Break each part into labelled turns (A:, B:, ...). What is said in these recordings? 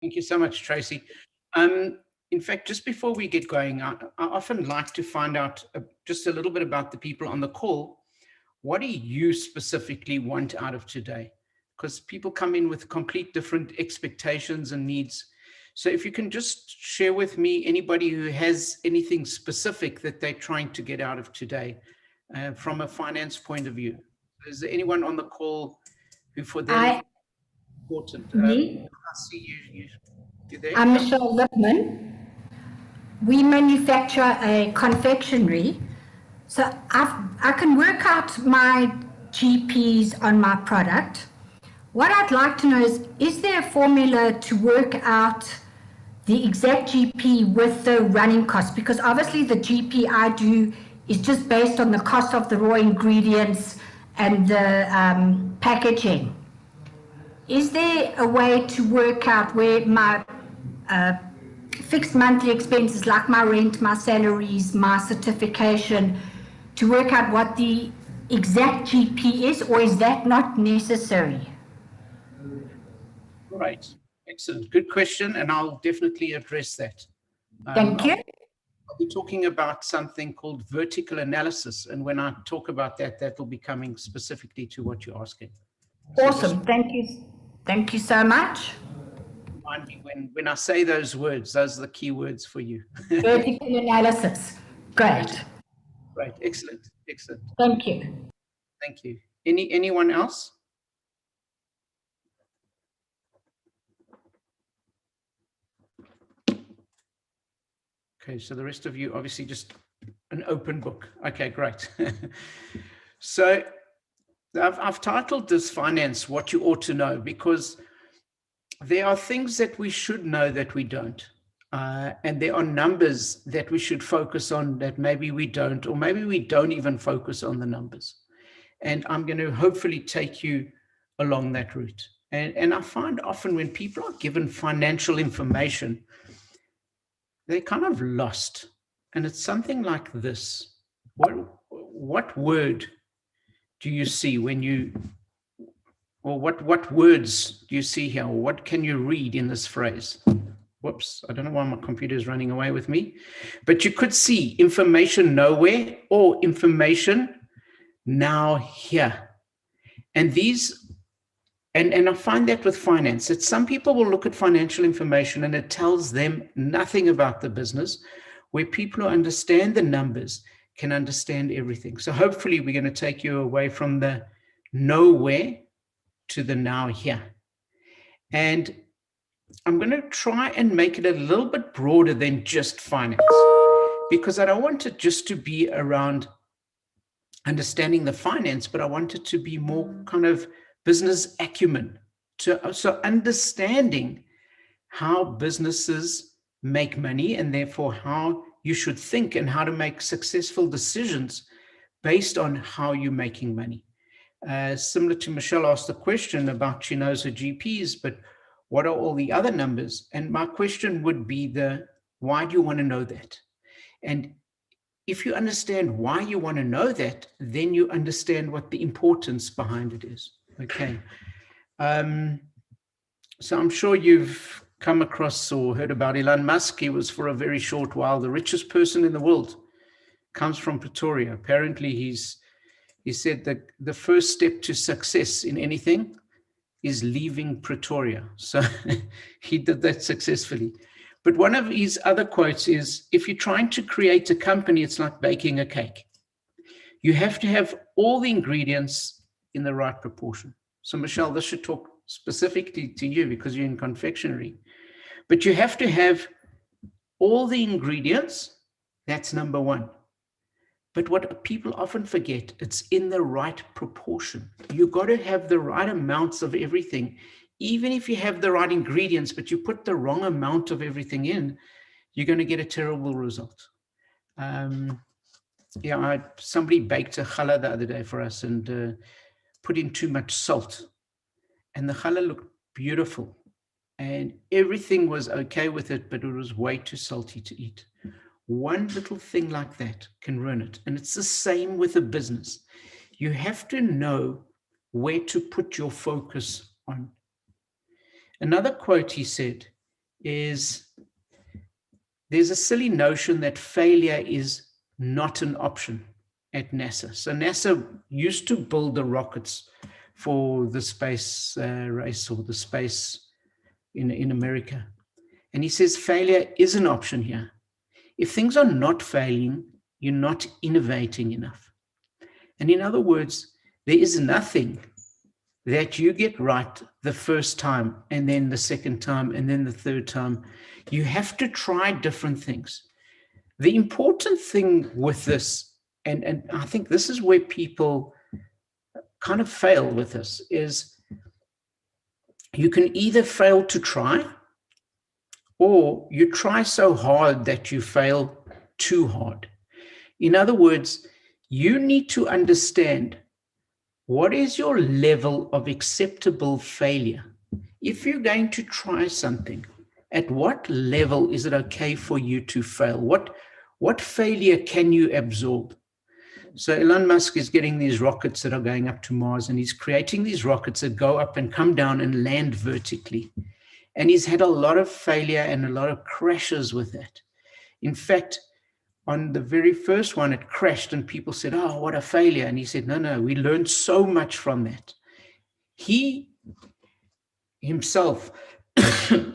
A: Thank you so much, Tracy. In fact, just before we get going, I often like to find out just a little bit about the people on the call. What do you specifically want out of today? Because people come in with complete different expectations and needs. So if you can just share with me anybody who has anything specific that they're trying to get out of today from a finance point of view. Is there anyone on the call who for them is important?
B: Me?
A: I see you there.
B: I'm Michelle Lipman. We manufacture a confectionery. So I can work out my GPs on my product. What I'd like to know is there a formula to work out the exact GP with the running cost? Because obviously the GP I do is just based on the cost of the raw ingredients and the packaging. Is there a way to work out where my fixed monthly expenses like my rent, my salaries, my certification, to work out what the exact GP is, or is that not necessary?
A: Right. Excellent. Good question, and I'll definitely address that.
B: Thank you.
A: I'll be talking about something called vertical analysis, and when I talk about that, that will be coming specifically to what you're asking.
B: Awesome. Thank you. Thank you so much.
A: Remind me when I say those words, those are the key words for you.
B: Vertical analysis. Great.
A: Right. Excellent. Excellent.
B: Thank you.
A: Thank you. Anyone else? Okay, so the rest of you, obviously just an open book. Okay, great. So I've titled this Finance, What You Ought to Know, because there are things that we should know that we don't. And there are numbers that we should focus on that maybe we don't, or maybe we don't even focus on the numbers. And I'm going to hopefully take you along that route. And I find often when people are given financial information, they're kind of lost. And it's something like this. What word do you see when you, or what words do you see here? Or what can you read in this phrase? Whoops, I don't know why my computer is running away with me. But you could see information nowhere or information now here. And these, and I find that with finance, that some people will look at financial information and it tells them nothing about the business, where people who understand the numbers can understand everything. So hopefully we're going to take you away from the nowhere to the now here. And I'm going to try and make it a little bit broader than just finance, because I don't want it just to be around understanding the finance, but I want it to be more kind of business acumen, so understanding how businesses make money and therefore how you should think and how to make successful decisions based on how you're making money. Similar to Michelle asked the question about she knows her GPs, but what are all the other numbers? And my question would be why do you want to know that? And if you understand why you want to know that, then you understand what the importance behind it is. Okay. So I'm sure you've come across or heard about Elon Musk. He was for a very short while the richest person in the world, comes from Pretoria. Apparently he said that the first step to success in anything is leaving Pretoria. So he did that successfully. But one of his other quotes is, if you're trying to create a company, it's like baking a cake. You have to have all the ingredients in the right proportion. So Michelle, this should talk specifically to you because you're in confectionery. But you have to have all the ingredients. That's number one. But what people often forget, it's in the right proportion. You got to have the right amounts of everything. Even if you have the right ingredients, but you put the wrong amount of everything in, you're going to get a terrible result. Somebody baked a challah the other day for us and put in too much salt. And the challah looked beautiful. And everything was okay with it, but it was way too salty to eat. One little thing like that can ruin it. And it's the same with a business. You have to know where to put your focus on. Another quote he said, is there's a silly notion that failure is not an option at NASA. So NASA used to build the rockets for the space race or the space in America. And he says failure is an option here. If things are not failing, you're not innovating enough. And in other words, there is nothing that you get right the first time, and then the second time, and then the third time. You have to try different things. The important thing with this, and I think this is where people kind of fail with this, is you can either fail to try, or you try so hard that you fail too hard. In other words, you need to understand what is your level of acceptable failure. If you're going to try something, at what level is it okay for you to fail? What failure can you absorb? So Elon Musk is getting these rockets that are going up to Mars, and he's creating these rockets that go up and come down and land vertically. And he's had a lot of failure and a lot of crashes with that. In fact, on the very first one, it crashed and people said, oh, what a failure. And he said, no, we learned so much from that. He himself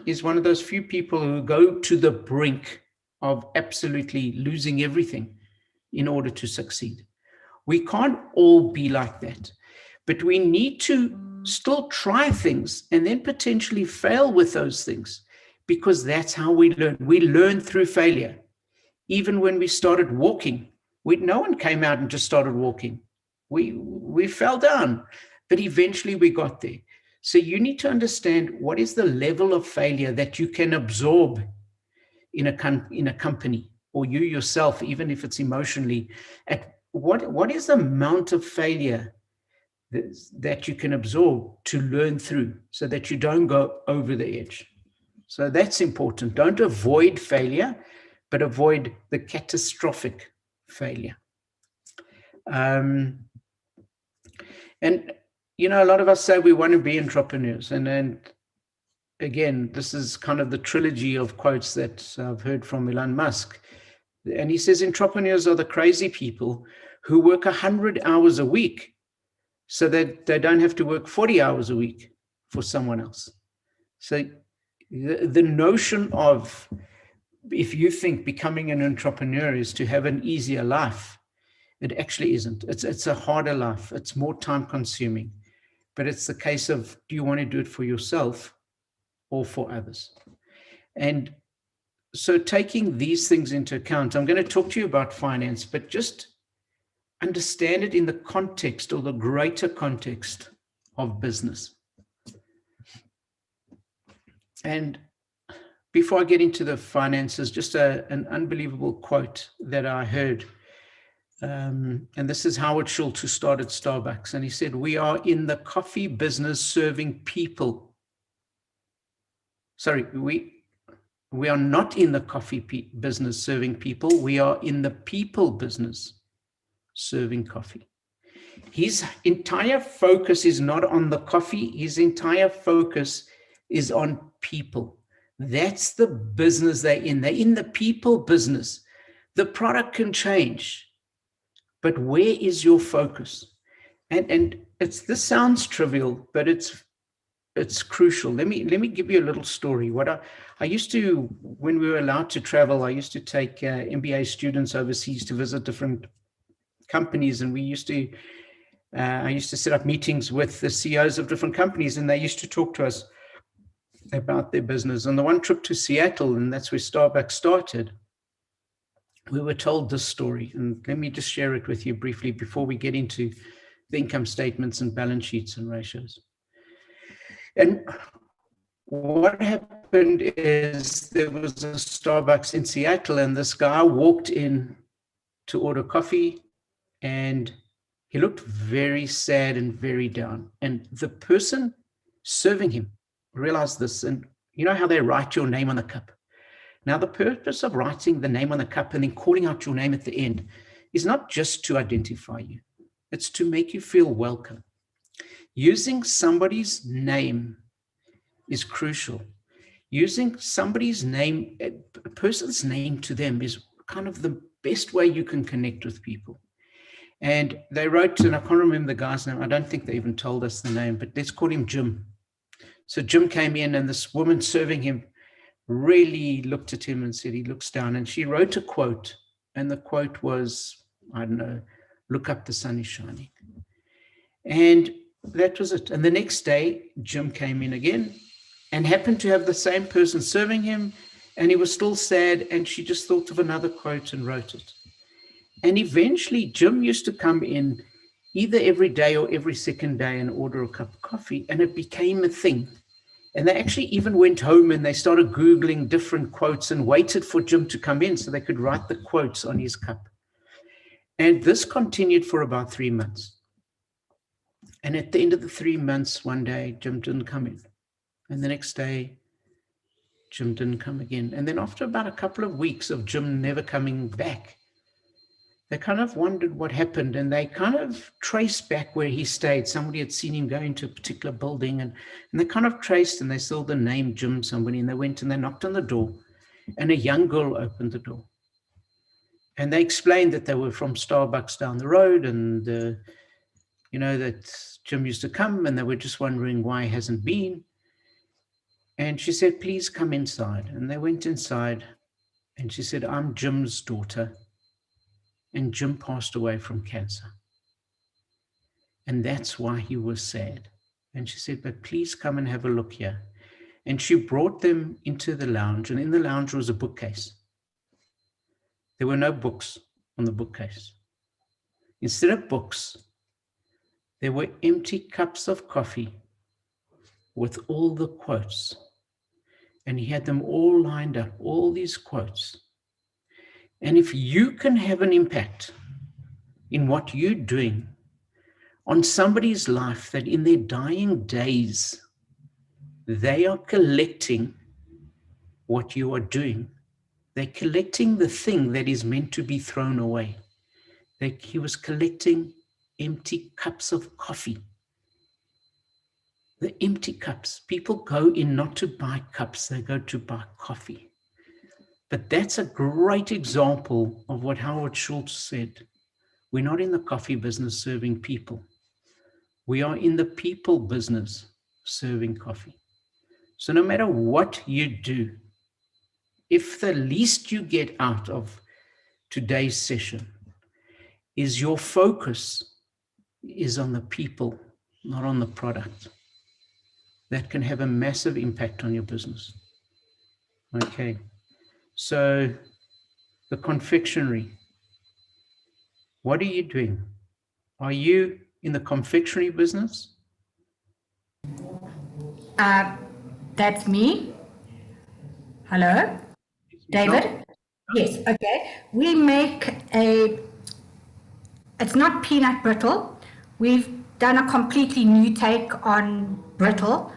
A: is one of those few people who go to the brink of absolutely losing everything in order to succeed. We can't all be like that, but we need to still try things and then potentially fail with those things, because that's how we learn. We learn through failure. Even when we started walking, no one came out and just started walking. We fell down, but eventually we got there. So you need to understand what is the level of failure that you can absorb in a company, or you yourself, even if it's emotionally. At what is the amount of failure that you can absorb to learn through, so that you don't go over the edge. So that's important. Don't avoid failure, but avoid the catastrophic failure. And, you know, a lot of us say we want to be entrepreneurs. And again, this is kind of the trilogy of quotes that I've heard from Elon Musk. And he says, entrepreneurs are the crazy people who work 100 hours a week so that they don't have to work 40 hours a week for someone else. So the notion of, if you think becoming an entrepreneur is to have an easier life, it actually isn't. It's a harder life. It's more time consuming, but it's the case of, do you want to do it for yourself or for others? And so taking these things into account, I'm going to talk to you about finance, but just understand it in the context, or the greater context, of business. And before I get into the finances, just an unbelievable quote that I heard. And this is Howard Schultz, who started Starbucks. And he said, we are in the coffee business serving people. Sorry, we are not in the coffee business serving people. We are in the people business serving coffee. His entire focus is not on the coffee. His entire focus is on people. That's the business they're in. They're in the people business. The product can change, but where is your focus? And this sounds trivial, but it's crucial. Let me give you a little story. What I used to, when we were allowed to travel, I used to take MBA students overseas to visit different companies, and I used to set up meetings with the CEOs of different companies, and they used to talk to us about their business. On the one trip to Seattle, and that's where Starbucks started, we were told this story, and let me just share it with you briefly before we get into the income statements and balance sheets and ratios. And what happened is, there was a Starbucks in Seattle, and this guy walked in to order coffee, and he looked very sad and very down. And the person serving him realized this, and you know how they write your name on the cup? Now, the purpose of writing the name on the cup and then calling out your name at the end is not just to identify you. It's to make you feel welcome. Using somebody's name is crucial. using somebody's name, a person's name to them is kind of the best way you can connect with people. And they wrote, and I can't remember the guy's name. I don't think they even told us the name, but let's call him Jim. So Jim came in, and this woman serving him really looked at him and said, he looks down, and she wrote a quote. And the quote was, I don't know, look up, the sun is shining. And that was it. And the next day, Jim came in again and happened to have the same person serving him. And he was still sad. And she just thought of another quote and wrote it. And eventually, Jim used to come in either every day or every second day and order a cup of coffee. And it became a thing. And they actually even went home and they started Googling different quotes and waited for Jim to come in so they could write the quotes on his cup. And this continued for about 3 months. And at the end of the 3 months, one day, Jim didn't come in. And the next day, Jim didn't come again. And then after about a couple of weeks of Jim never coming back, they kind of wondered what happened. And they kind of traced back where he stayed. Somebody had seen him go into a particular building. And they kind of traced, and they saw the name Jim somebody. And they went and they knocked on the door. And a young girl opened the door. And they explained that they were from Starbucks down the road. And, that Jim used to come, and they were just wondering why he hasn't been. And she said, please come inside. And they went inside, and she said, I'm Jim's daughter. And Jim passed away from cancer. And that's why he was sad. And she said, but please come and have a look here. And she brought them into the lounge, and in the lounge was a bookcase. There were no books on the bookcase. Instead of books, there were empty cups of coffee with all the quotes. And he had them all lined up, all these quotes. And if you can have an impact in what you're doing on somebody's life, that in their dying days, they are collecting what you are doing. They're collecting the thing that is meant to be thrown away. He was collecting empty cups of coffee. The empty cups. People go in not to buy cups, they go to buy coffee. But that's a great example of what Howard Schultz said. We're not in the coffee business serving people. We are in the people business serving coffee. So no matter what you do, if the least you get out of today's session is your focus is on the people, not on the product, that can have a massive impact on your business. Okay, so the confectionery, what are you doing? Are you in the confectionery business?
B: That's me. Hello, David? Yes, okay. We make it's not peanut brittle. We've done a completely new take on brittle.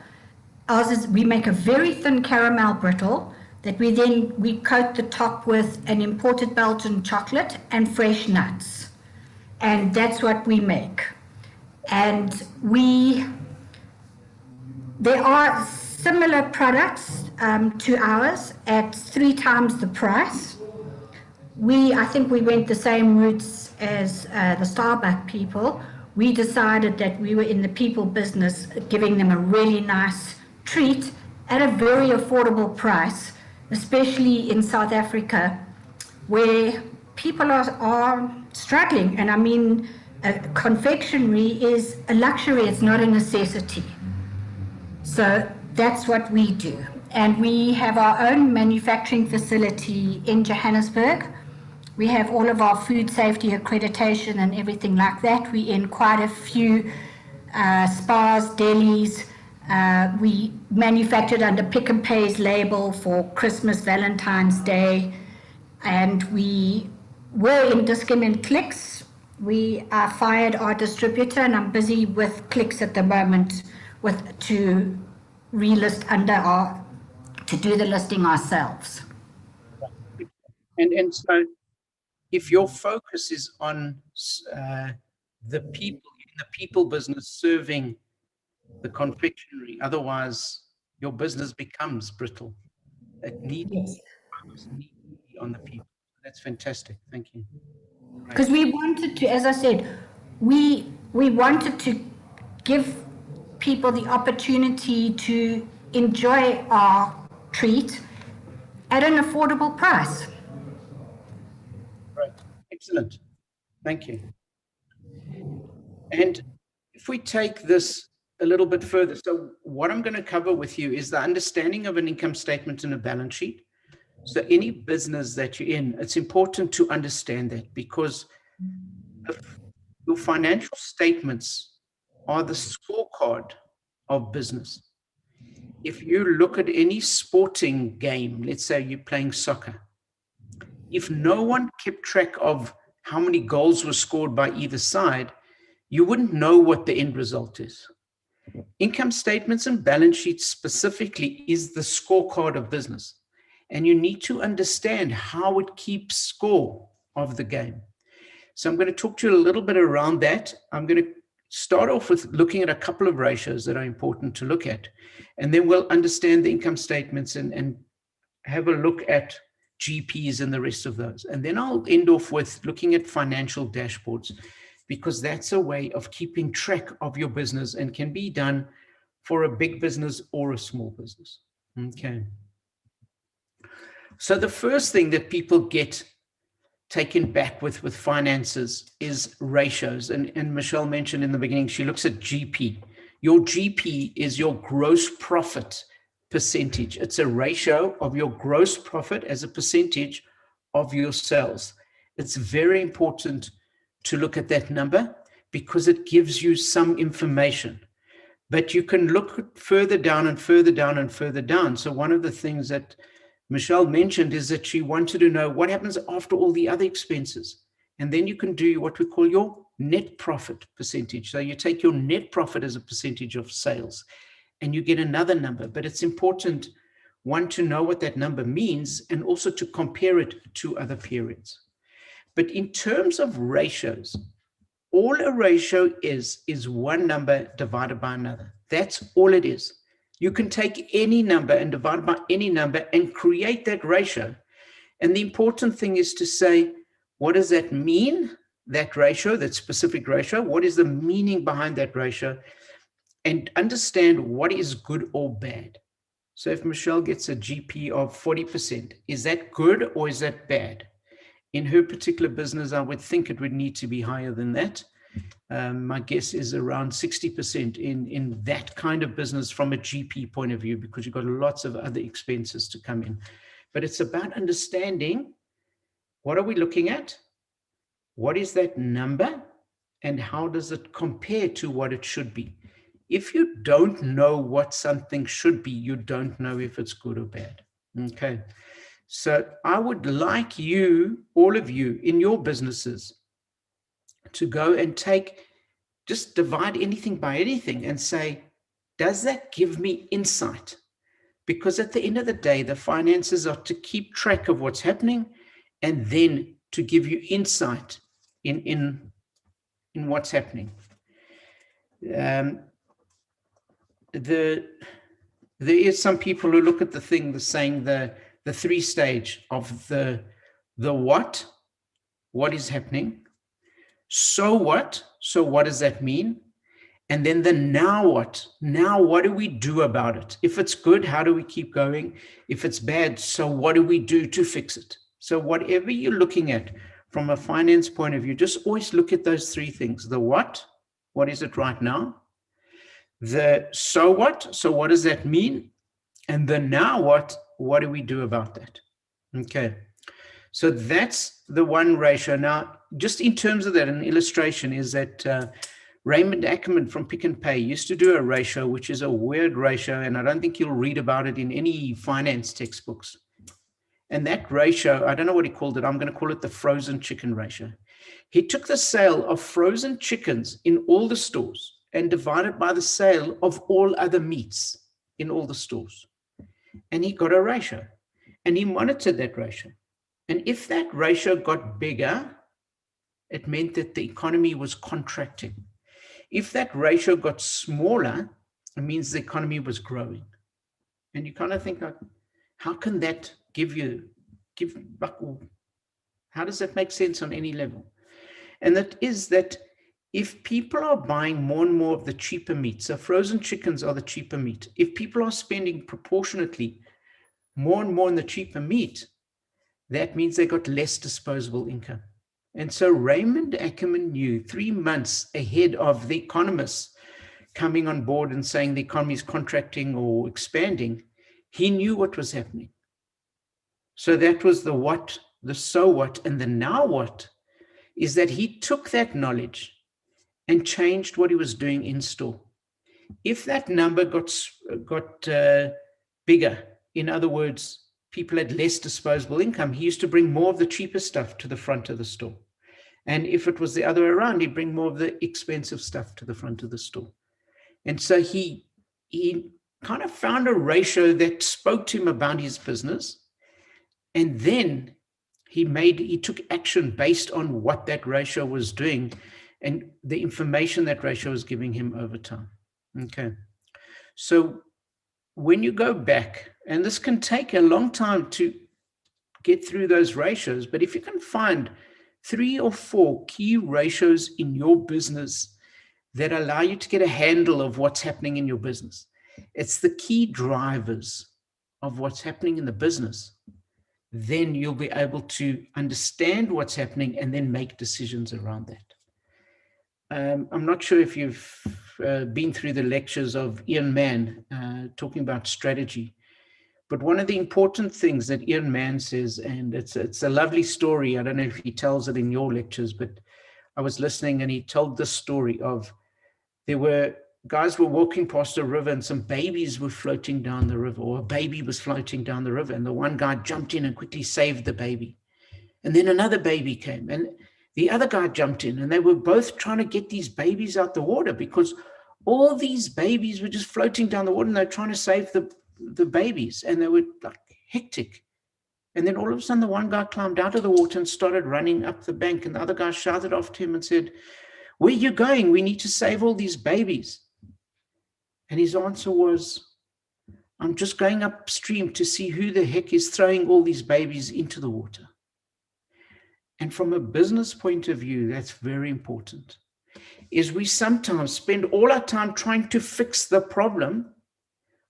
B: Ours is, we make a very thin caramel brittle that we coat the top with an imported Belgian chocolate and fresh nuts. And that's what we make. And there are similar products to ours at 3 times the price. I think we went the same routes as the Starbucks people. We decided that we were in the people business, giving them a really nice treat at a very affordable price, especially in South Africa, where people are struggling. And I mean, confectionery is a luxury, it's not a necessity. So that's what we do. And we have our own manufacturing facility in Johannesburg. We have all of our food safety accreditation and everything like that. We're in quite a few spas, delis. We manufactured under Pick and Pay's label for Christmas, Valentine's Day. And we were in Dis-Chem and Clicks. We fired our distributor, and I'm busy with Clicks at the moment to relist to do the listing ourselves.
A: And so if your focus is on the people, in the people business serving the confectionery, otherwise your business becomes brittle. It needs
B: Yes.
A: focus, needs to be on the people. That's fantastic. Thank you.
B: Because
A: Great.
B: we wanted to, as I said, we wanted to give people the opportunity to enjoy our treat at an affordable price.
A: Great. Excellent. Thank you. And if we take this a little bit further, so what I'm going to cover with you is the understanding of an income statement and a balance sheet. So any business that you're in, it's important to understand that, because your financial statements are the scorecard of business. If you look at any sporting game, let's say you're playing soccer, if no one kept track of how many goals were scored by either side, you wouldn't know what the end result is. Income statements and balance sheets specifically is the scorecard of business. And you need to understand how it keeps score of the game. So I'm going to talk to you a little bit around that. I'm going to start off with looking at a couple of ratios that are important to look at. And then we'll understand the income statements and have a look at GPs and the rest of those. And then I'll end off with looking at financial dashboards, because that's a way of keeping track of your business and can be done for a big business or a small business. Okay. So the first thing that people get taken back with finances is ratios. And Michelle mentioned in the beginning, she looks at GP. Your GP is your gross profit percentage. It's a ratio of your gross profit as a percentage of your sales. It's very important to look at that number because it gives you some information. But you can look further down and further down and further down. So one of the things that Michelle mentioned is that she wanted to know what happens after all the other expenses. And then you can do what we call your net profit percentage. So you take your net profit as a percentage of sales and you get another number. But it's important, one, to know what that number means and also to compare it to other periods. But in terms of ratios, all a ratio is one number divided by another. That's all it is. You can take any number and divide it by any number and create that ratio. And the important thing is to say, what does that mean, that ratio, that specific ratio? What is the meaning behind that ratio? And understand what is good or bad. So if Michelle gets a GP of 40%, is that good or is that bad? In her particular business, I would think it would need to be higher than that. My guess is around 60% in that kind of business from a GP point of view, because you've got lots of other expenses to come in. But it's about understanding, what are we looking at? What is that number? And how does it compare to what it should be? If you don't know what something should be, you don't know if it's good or bad. Okay. So I would like you, all of you in your businesses, to go and just divide anything by anything and say, does that give me insight? Because at the end of the day, the finances are to keep track of what's happening and then to give you insight in what's happening. There is some people who look at the thing, the saying, the 3-stage of the what is happening, so what does that mean? And then the now what do we do about it? If it's good, how do we keep going? If it's bad, so what do we do to fix it? So whatever you're looking at from a finance point of view, just always look at those 3 things. The what is it right now? The so what does that mean? And the now what do we do about that? Okay. So that's the one ratio. Now, just in terms of that, an illustration is that Raymond Ackerman from Pick and Pay used to do a ratio, which is a weird ratio, and I don't think you'll read about it in any finance textbooks. And that ratio, I don't know what he called it. I'm going to call it the frozen chicken ratio. He took the sale of frozen chickens in all the stores and divided by the sale of all other meats in all the stores. And he got a ratio, and he monitored that ratio. And if that ratio got bigger, it meant that the economy was contracting. If that ratio got smaller, it means the economy was growing. And you kind of think, like, how can that how does that make sense on any level? And that is that if people are buying more and more of the cheaper meat, so frozen chickens are the cheaper meat, if people are spending proportionately more and more on the cheaper meat, that means they got less disposable income. And so Raymond Ackerman knew 3 months ahead of the economists coming on board and saying the economy is contracting or expanding, he knew what was happening. So that was the what, the so what, and the now what, is that he took that knowledge and changed what he was doing in store. If that number got bigger, in other words, people had less disposable income, he used to bring more of the cheaper stuff to the front of the store. And if it was the other way around, he'd bring more of the expensive stuff to the front of the store. And so he kind of found a ratio that spoke to him about his business. And then he took action based on what that ratio was doing and the information that ratio was giving him over time. Okay. So when you go back, and this can take a long time to get through those ratios, but if you can find 3 or 4 key ratios in your business that allow you to get a handle of what's happening in your business, it's the key drivers of what's happening in the business, then you'll be able to understand what's happening and then make decisions around that. I'm not sure if you've been through the lectures of Ian Mann talking about strategy, but one of the important things that Ian Mann says, and it's a lovely story, I don't know if he tells it in your lectures, but I was listening and he told this story of guys were walking past a river and some babies were floating down the river, or a baby was floating down the river, and the one guy jumped in and quickly saved the baby. And then another baby came and the other guy jumped in, and they were both trying to get these babies out the water because all these babies were just floating down the water and they're trying to save the babies, and they were like hectic. And then all of a sudden the one guy climbed out of the water and started running up the bank, and the other guy shouted after him and said, "Where are you going? We need to save all these babies." And his answer was, "I'm just going upstream to see who the heck is throwing all these babies into the water." And from a business point of view, that's very important, is we sometimes spend all our time trying to fix the problem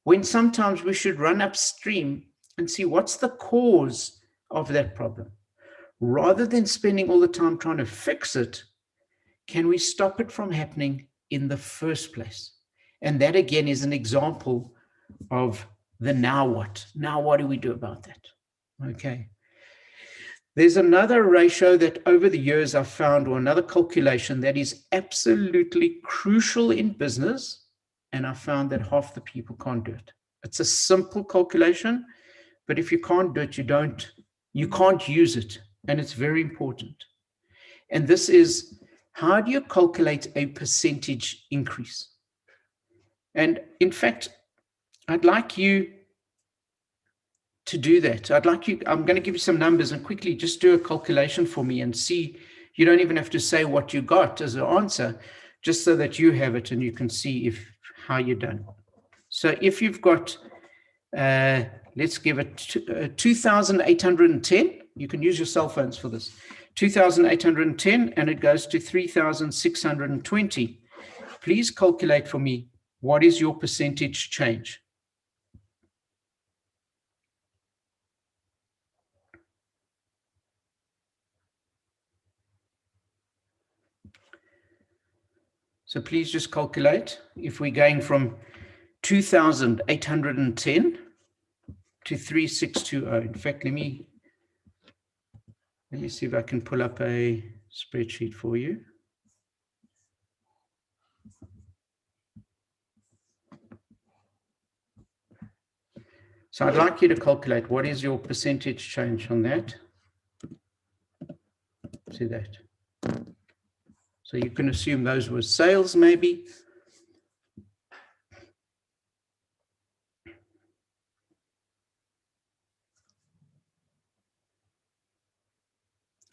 A: when sometimes we should run upstream and see what's the cause of that problem. Rather than spending all the time trying to fix it, can we stop it from happening in the first place? And that again is an example of the now what. Now what do we do about that? Okay. There's another ratio that over the years I've found, or another calculation that is absolutely crucial in business, and I found that half the people can't do it. It's a simple calculation, but if you can't do it, you can't use it, and it's very important. And this is, how do you calculate a percentage increase? And in fact, I'd like you to do that. I'm going to give you some numbers and quickly just do a calculation for me and see. You don't even have to say what you got as an answer, just so that you have it and you can see how you're done. So if you've got, let's give it 2,810, you can use your cell phones for this, 2,810, and it goes to 3,620. Please calculate for me, what is your percentage change? So please just calculate if we're going from 2,810 to 3,620. In fact, let me see if I can pull up a spreadsheet for you. So I'd like you to calculate what is your percentage change on that. See that? So you can assume those were sales, maybe.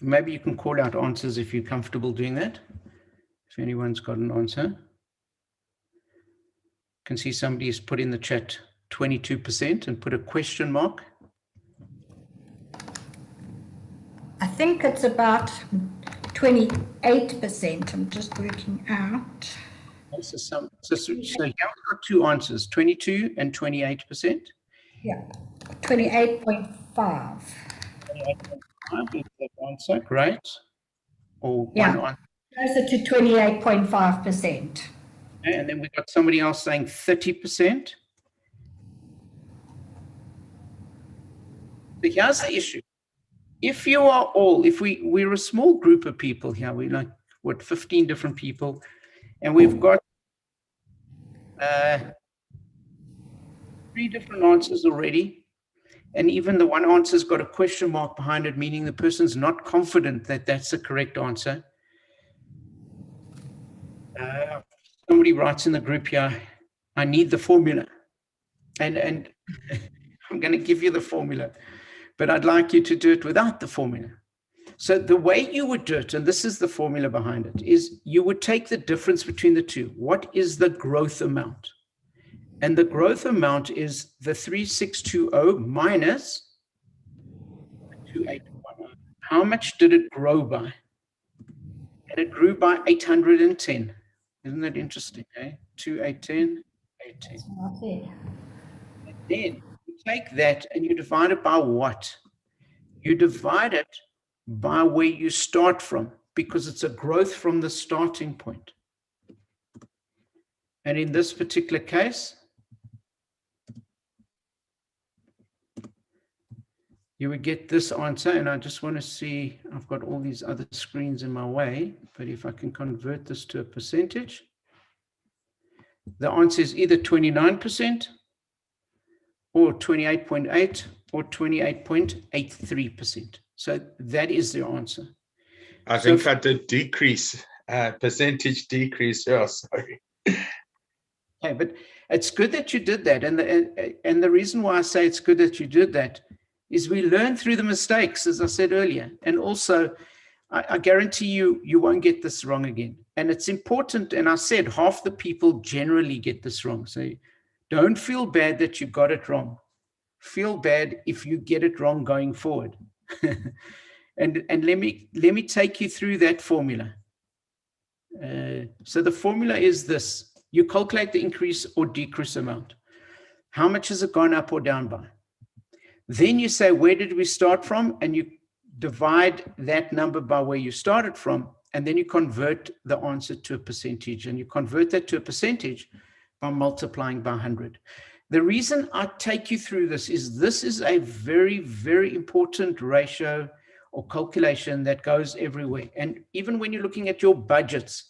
A: Maybe you can call out answers if you're comfortable doing that. If anyone's got an answer. I can see somebody has put in the chat 22% and put a question mark?
B: I think it's about 28%. I'm just working out.
A: So here we've got two answers, 22 and 28%.
B: Yeah, 28.5.
A: 28.5 is that answer, great. Or one
B: Yeah,
A: answer.
B: closer to 28.5%.
A: Okay, and then we've got somebody else saying 30%. So here's the issue. If you are all, if we're a small group of people here, we're like, what, 15 different people, and we've got 3 different answers already, and even the one answer's got a question mark behind it, meaning the person's not confident that that's the correct answer. Somebody writes in the group here, I need the formula. And I'm going to give you the formula, but I'd like you to do it without the formula. So the way you would do it, and this is the formula behind it, is you would take the difference between the two. What is the growth amount? And the growth amount is the 3620 minus 2810. How much did it grow by? And it grew by 810. Isn't that interesting, eh? 2810, 810. And then you take that and you divide it by what? You divide it by where you start from, because it's a growth from the starting point. And in this particular case, you would get this answer. And I just want to see, I've got all these other screens in my way, but if I can convert this to a percentage, the answer is either 29% or 28.8 or 28.83%. So that is the answer.
C: I think I did decrease, percentage decrease. Oh, sorry.
A: Okay, but it's good that you did that. And the reason why I say it's good that you did that is we learn through the mistakes, as I said earlier. And also, I guarantee you won't get this wrong again. And it's important, and I said half the people generally get this wrong. So don't feel bad that you got it wrong. Feel bad if you get it wrong going forward. And let me take you through that formula. So the formula is this. You calculate the increase or decrease amount. How much has it gone up or down by? Then you say, where did we start from? And you divide that number by where you started from, and then you convert the answer to a percentage. And you convert that to a percentage by multiplying by 100. The reason I take you through this is a very, very important ratio or calculation that goes everywhere. And even when you're looking at your budgets,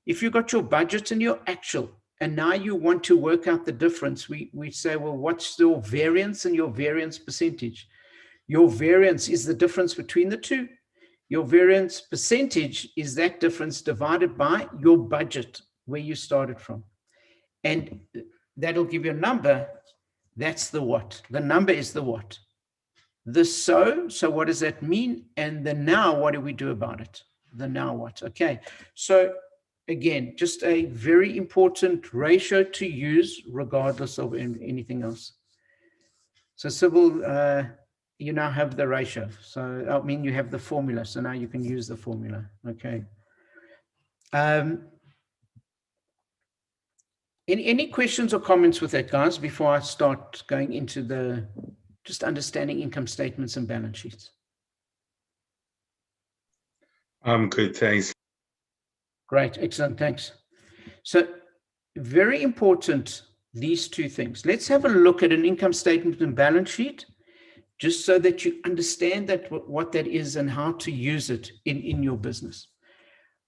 A: if you've got your budget and your actual, and now you want to work out the difference, we say, well, what's your variance and your variance percentage? Your variance is the difference between the two. Your variance percentage is that difference divided by your budget, where you started from. And that'll give you a number. That's the what. The number is the what. The so what does that mean? And the now, what do we do about it? The now what? Okay. So again, just a very important ratio to use regardless of anything else. So Sybil, you now have the ratio. So I mean, you have the formula. So now you can use the formula. Okay. Any questions or comments with that, guys, before I start going into the just understanding income statements and balance sheets?
C: I'm good, thanks.
A: Great, excellent, thanks. So very important, these two things. Let's have a look at an income statement and balance sheet, just so that you understand that what that is and how to use it in your business.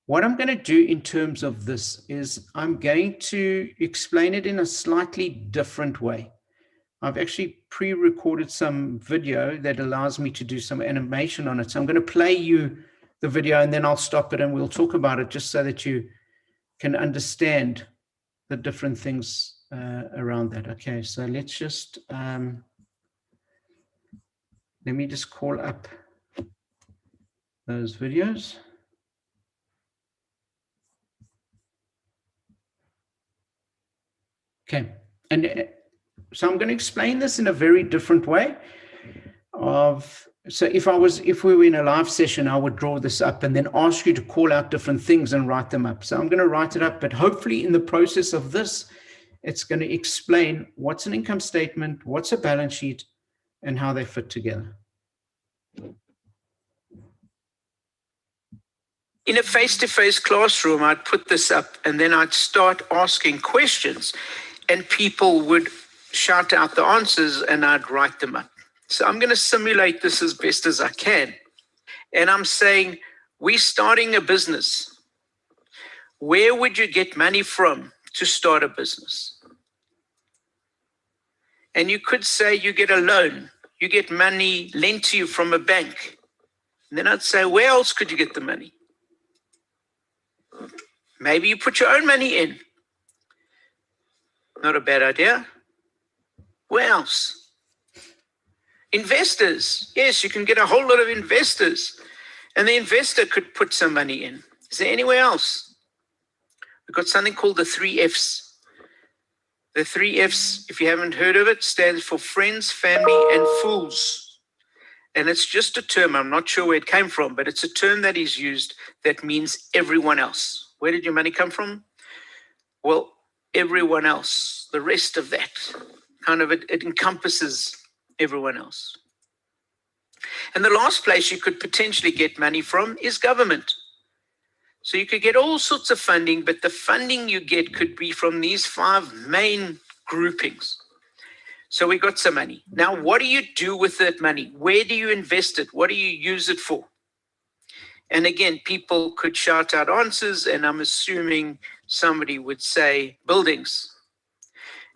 A: What I'm going to do in terms of this is I'm going to explain it in a slightly different way. I've actually pre-recorded some video that allows me to do some animation on it. So I'm going to play you the video and then I'll stop it and we'll talk about it just so that you can understand the different things around that. Okay, so let's just, let me just call up those videos. Okay, and So I'm going to explain this in a very different way. So if we were in a live session, I would draw this up and then ask you to call out different things and write them up. So I'm going to write it up, but hopefully in the process of this, it's going to explain what's an income statement, what's a balance sheet, and how they fit together. In a face-to-face classroom, I'd put this up and then I'd start asking questions and people would shout out the answers and I'd write them up. So I'm going to simulate this as best as I can. And I'm saying, we're starting a business. Where would you get money from to start a business? And you could say you get a loan. You get money lent to you from a bank. And then I'd say, where else could you get the money? Maybe you put your own money in. Not a bad idea. Where else? Investors. Yes, you can get a whole lot of investors. And the investor could put some money in. Is there anywhere else? We've got something called the 3 Fs. The 3 Fs, if you haven't heard of it, stands for friends, family, and fools. And it's just a term, I'm not sure where it came from, but it's a term that is used that means everyone else. Where did your money come from? Well, everyone else, the rest of that, it encompasses everyone else. And the last place you could potentially get money from is government. So you could get all sorts of funding, but the funding you get could be from these 5 main groupings. So we got some money. Now, what do you do with that money? Where do you invest it? What do you use it for? And again, people could shout out answers, and I'm assuming somebody would say buildings.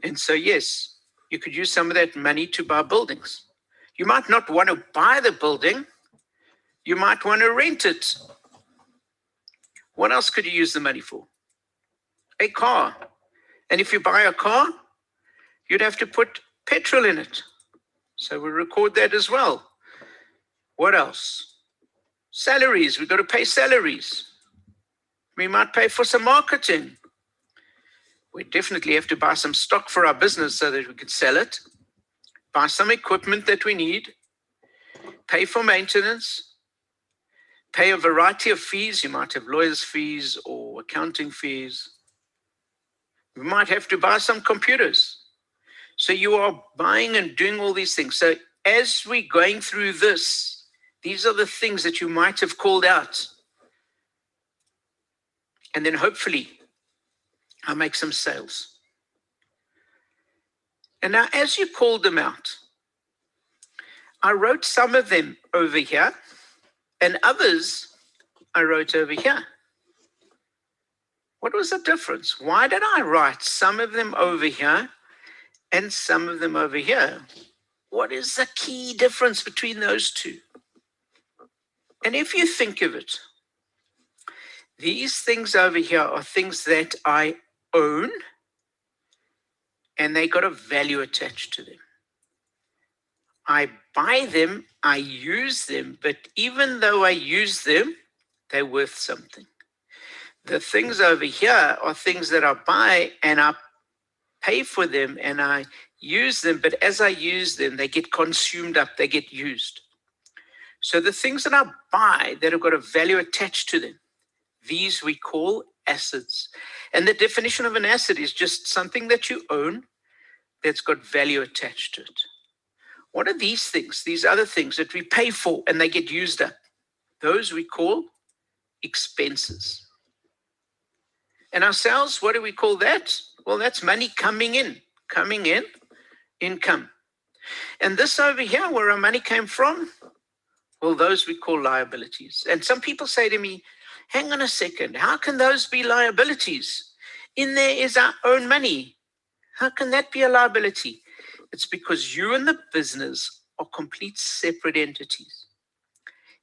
A: And so, yes, you could use some of that money to buy buildings. You might not want to buy the building. You might want to rent it. What else could you use the money for? A car. And if you buy a car, you'd have to put petrol in it. So we record that as well. What else? Salaries. We've got to pay salaries. We might pay for some marketing. We definitely have to buy some stock for our business so that we could sell it. Buy some equipment that we need. Pay for maintenance. Pay a variety of fees. You might have lawyers' fees or accounting fees. We might have to buy some computers. So you are buying and doing all these things. So as we're going through this, these are the things that you might have called out. And then hopefully I'll make some sales. And now as you called them out, I wrote some of them over here and others I wrote over here. What was the difference? Why did I write some of them over here and some of them over here? What is the key difference between those two? And if you think of it, these things over here are things that I own and they got a value attached to them. I buy them, I use them, but even though I use them, they're worth something. The things over here are things that I buy and I pay for them and I use them, but as I use them, they get consumed up, they get used. So the things that I buy that have got a value attached to them, these we call assets. And the definition of an asset is just something that you own that's got value attached to it. What are these things, these other things that we pay for and they get used up? Those we call expenses. And ourselves, what do we call that? Well, that's money coming in, income. And this over here, where our money came from, well, those we call liabilities. And some people say to me, hang on a second, how can those be liabilities? In there is our own money. How can that be a liability? It's because you and the business are complete separate entities.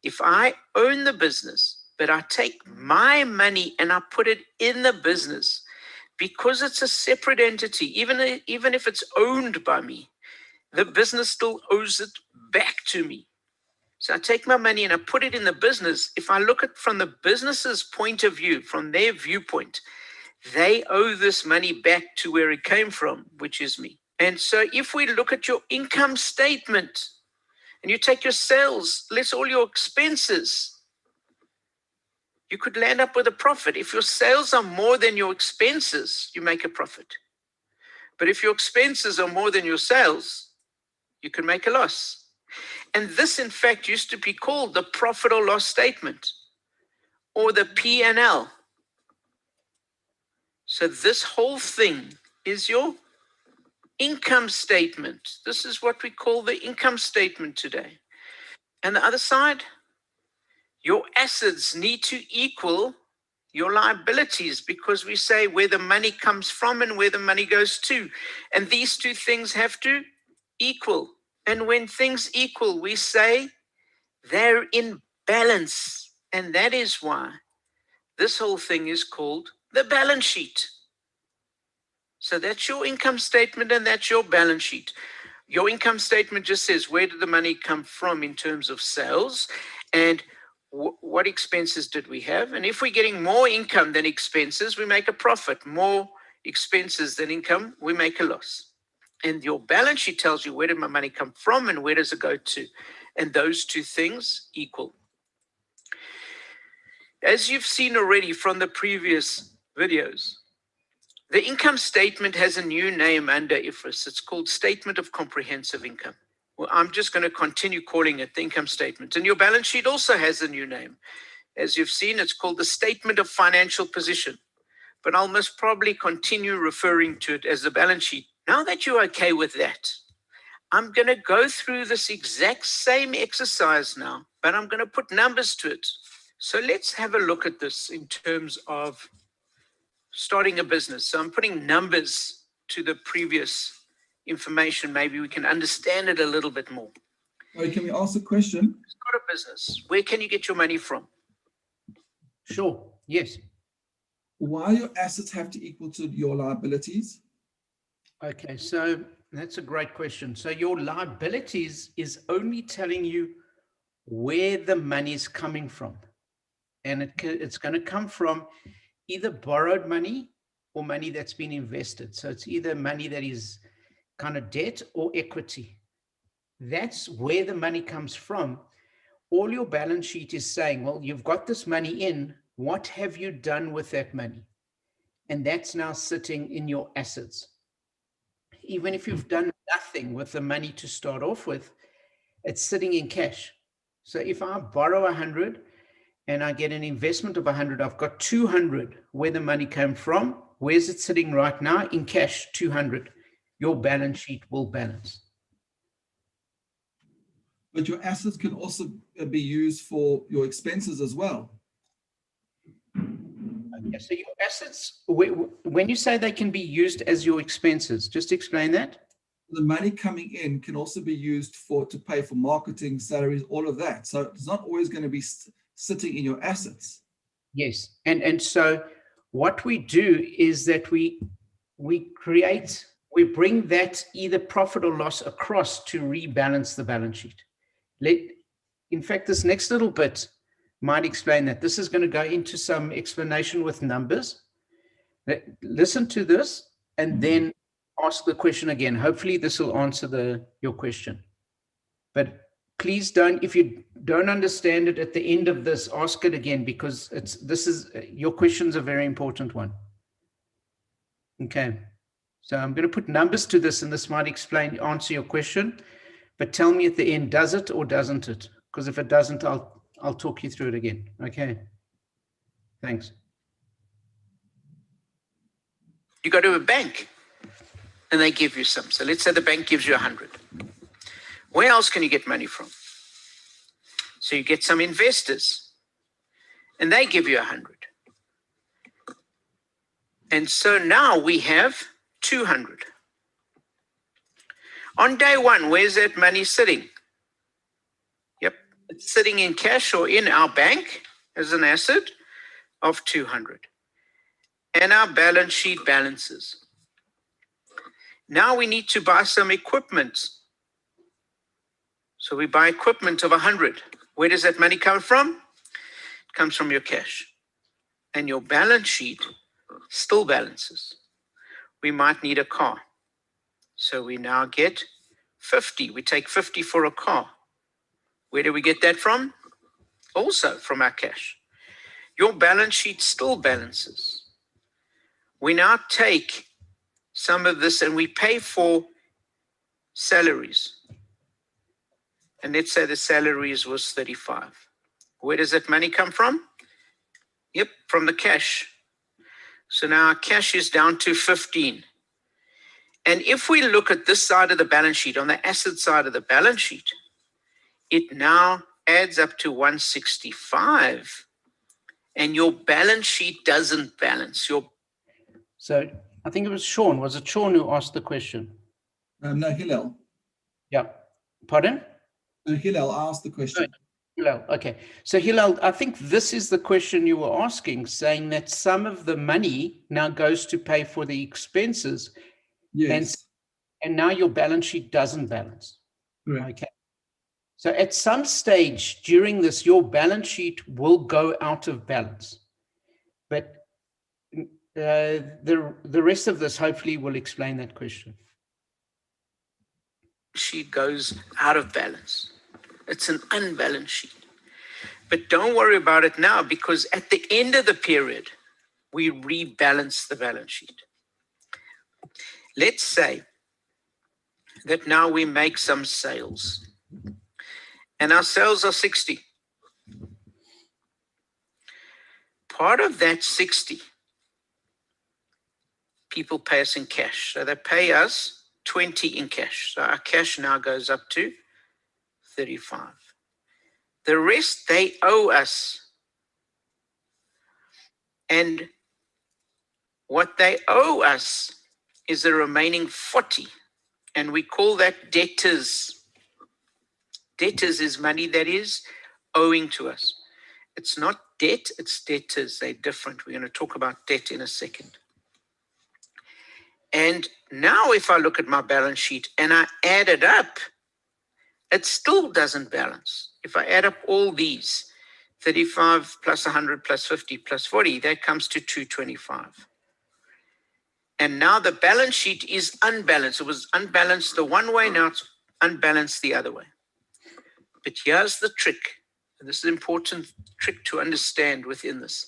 A: If I own the business, but I take my money and I put it in the business, because it's a separate entity, even if it's owned by me, the business still owes it back to me. So I take my money and I put it in the business. If I look at it from the business's point of view, from their viewpoint, they owe this money back to where it came from, which is me. And so if we look at your income statement and you take your sales, less all your expenses, you could land up with a profit. If your sales are more than your expenses, you make a profit. But if your expenses are more than your sales, you can make a loss. And this, in fact, used to be called the profit or loss statement or the P&L. So this whole thing is your income statement. This is what we call the income statement today. And the other side, your assets need to equal your liabilities, because we say where the money comes from and where the money goes to. And these two things have to equal. And when things equal, we say they're in balance. And that is why this whole thing is called the balance sheet. So that's your income statement and that's your balance sheet. Your income statement just says, where did the money come from in terms of sales, and what expenses did we have? And if we're getting more income than expenses, we make a profit. More expenses than income, we make a loss. And your balance sheet tells you, where did my money come from and where does it go to? And those two things equal. As you've seen already from the previous videos, the income statement has a new name under IFRS. It's called Statement of Comprehensive Income. Well, I'm just going to continue calling it the income statement. And your balance sheet also has a new name. As you've seen, it's called the Statement of Financial Position. But I'll most probably continue referring to it as the balance sheet. Now that you're okay with that, I'm going to go through this exact same exercise now, but I'm going to put numbers to it. So let's have a look at this in terms of starting a business. So I'm putting numbers to the previous information. Maybe we can understand it a little bit more.
D: Sorry, can we ask a question?
A: Start a business. Where can you get your money from?
E: Sure. Yes.
D: Why your assets have to equal to your liabilities?
E: Okay, so that's a great question. So your liabilities is only telling you where the money is coming from. And it's going to come from either borrowed money or money that's been invested. So it's either money that is kind of debt or equity. That's where the money comes from. All your balance sheet is saying, well, you've got this money in, what have you done with that money? And that's now sitting in your assets. Even if you've done nothing with the money to start off with, it's sitting in cash. So if I borrow 100 and I get an investment of 100, I've got 200 where the money came from. Where's it sitting right now? In cash, 200. Your balance sheet will balance.
D: But your assets can also be used for your expenses as well.
E: Okay, so your assets, when you say they can be used as your expenses, just explain that.
D: The money coming in can also be used to pay for marketing, salaries, all of that. So it's not always going to be sitting in your assets.
E: Yes, and so what we do is that we bring that either profit or loss across to rebalance the balance sheet. In fact, this next little bit might explain that. This is going to go into some explanation with numbers. Listen to this and then ask the question again. Hopefully this will answer your question. But please don't, if you don't understand it at the end of this, ask it again, because your question's a very important one. Okay. So I'm going to put numbers to this and this might answer your question, but tell me at the end, does it or doesn't it? Because if it doesn't, I'll talk you through it again. Okay. Thanks.
A: You go to a bank and they give you some. So let's say the bank gives you 100. Where else can you get money from? So you get some investors and they give you 100. And so now we have 200. On day one, where's that money sitting? Yep, it's sitting in cash or in our bank as an asset of 200. And our balance sheet balances. Now we need to buy some equipment. So we buy equipment of 100. Where does that money come from? It comes from your cash. And your balance sheet still balances. We might need a car.
E: So we now get 50. We take 50 for a car. Where do we get that from? Also from our cash. Your balance sheet still balances. We now take some of this and we pay for salaries. And let's say the salaries was 35. Where does that money come from? Yep, from the cash. So now our cash is down to 15. And if we look at this side of the balance sheet, on the asset side of the balance sheet, it now adds up to 165. And your balance sheet doesn't balance.
A: So I think it was Sean. Was it Sean who asked the question?
D: No, Hillel.
A: Yeah. Pardon?
D: No, Hillel asked the question.
A: Hillel. Okay. So Hillel, I think this is the question you were asking, saying that some of the money now goes to pay for the expenses.
D: Yes.
A: And now your balance sheet doesn't balance.
D: Correct.
A: Okay. So at some stage during this, your balance sheet will go out of balance. But the rest of this hopefully will explain that question.
E: Sheet goes out of balance. It's an unbalanced sheet. But don't worry about it now, because at the end of the period, we rebalance the balance sheet. Let's say that now we make some sales and our sales are 60. Part of that 60, people pay us in cash. So they pay us 20 in cash. So our cash now goes up to 35. The rest they owe us. And what they owe us is the remaining 40. And we call that debtors. Debtors is money that is owing to us. It's not debt, it's debtors. They're different. We're going to talk about debt in a second. And now if I look at my balance sheet and I add it up, it still doesn't balance. If I add up all these, 35 plus 100 plus 50 plus 40, that comes to 225. And now the balance sheet is unbalanced. It was unbalanced the one way, now it's unbalanced the other way. But here's the trick, and this is an important trick to understand within this.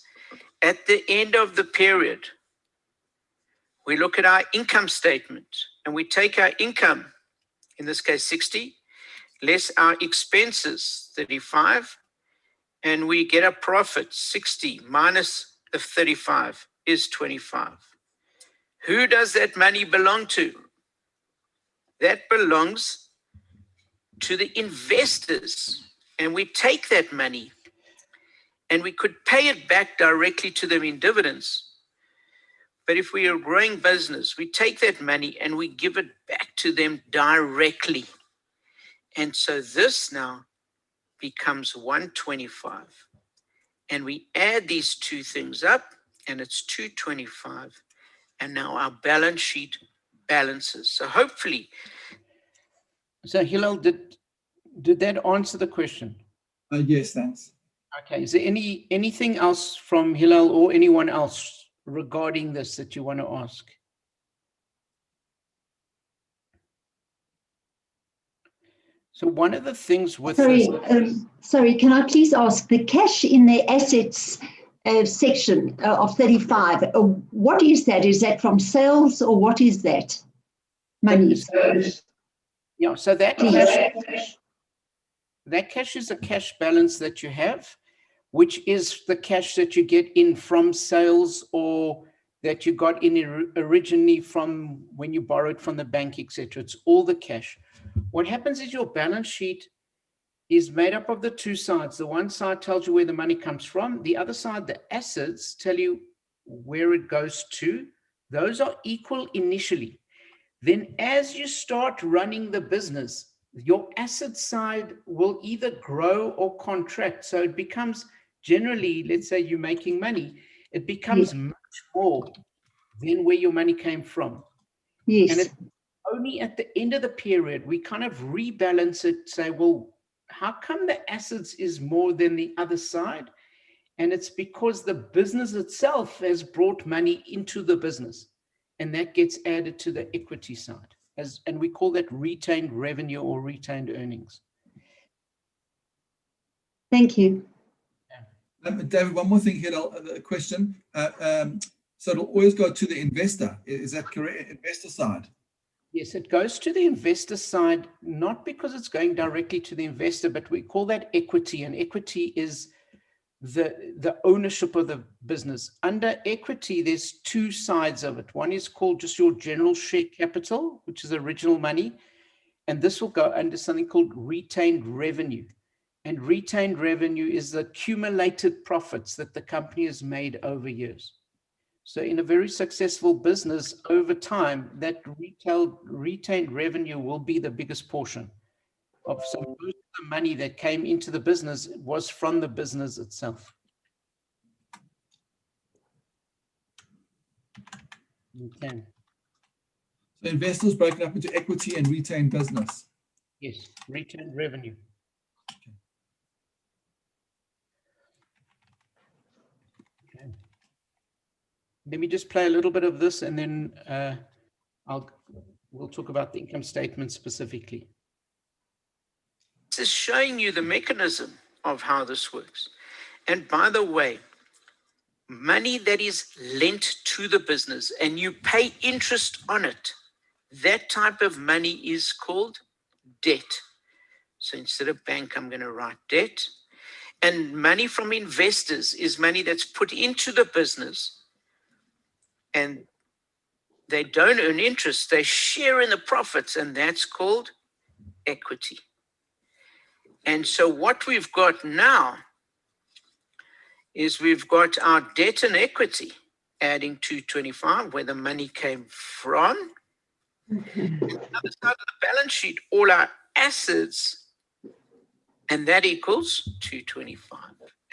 E: At the end of the period, we look at our income statement and we take our income, in this case 60, less our expenses, 35, and we get a profit. 60 minus the 35 is 25. Who does that money belong to? That belongs to the investors. And we take that money and we could pay it back directly to them in dividends. But if we are a growing business, we take that money and we give it back to them directly. And so this now becomes 125. And we add these two things up and it's 225. And now our balance sheet balances. So hopefully.
A: So Hillel, did that answer the question?
D: Yes, thanks.
A: Okay. Is there anything else from Hillel or anyone else regarding this that you want to ask? So one of the things with
F: sorry, can I please ask, the cash in the assets section of 35, what is that? Is that from sales or what is that? Money.
A: Yeah, so that cash is a cash balance that you have, which is the cash that you get in from sales or that you got in originally from when you borrowed from the bank, etc. It's all the cash. What happens is your balance sheet is made up of the two sides. The one side tells you where the money comes from. The other side, the assets, tell you where it goes to. Those are equal initially. Then as you start running the business, your asset side will either grow or contract. So it becomes generally, let's say you're making money, it becomes much more than where your money came from.
F: Yes.
A: And it's only at the end of the period, we kind of rebalance it, say, well, how come the assets is more than the other side? And it's because the business itself has brought money into the business, and that gets added to the equity side. and we call that retained revenue or retained earnings.
F: Thank you.
D: David, one more thing here, a question. So it'll always go to the investor. Is that correct? Investor side?
A: Yes, it goes to the investor side, not because it's going directly to the investor, but we call that equity. And equity is the ownership of the business. Under equity, there's two sides of it. One is called just your general share capital, which is original money. And this will go under something called retained revenue. And retained revenue is the accumulated profits that the company has made over years. So in a very successful business over time, that retained revenue will be the biggest portion of some of the money that came into the business was from the business itself. Okay.
D: So investors broken up into equity and retained business.
A: Yes, retained revenue. Okay. Let me just play a little bit of this, and then we'll talk about the income statement specifically. This is showing you the mechanism of how this works. And by the way, money that is lent to the business and you pay interest on it, that type of money is called debt. So instead of bank, I'm going to write debt. And money from investors is money that's put into the business, and they don't earn interest, they share in the profits, and that's called equity. And so what we've got now is we've got our debt and equity adding 225, where the money came from. Okay. On the other side of the balance sheet, all our assets, and that equals 225,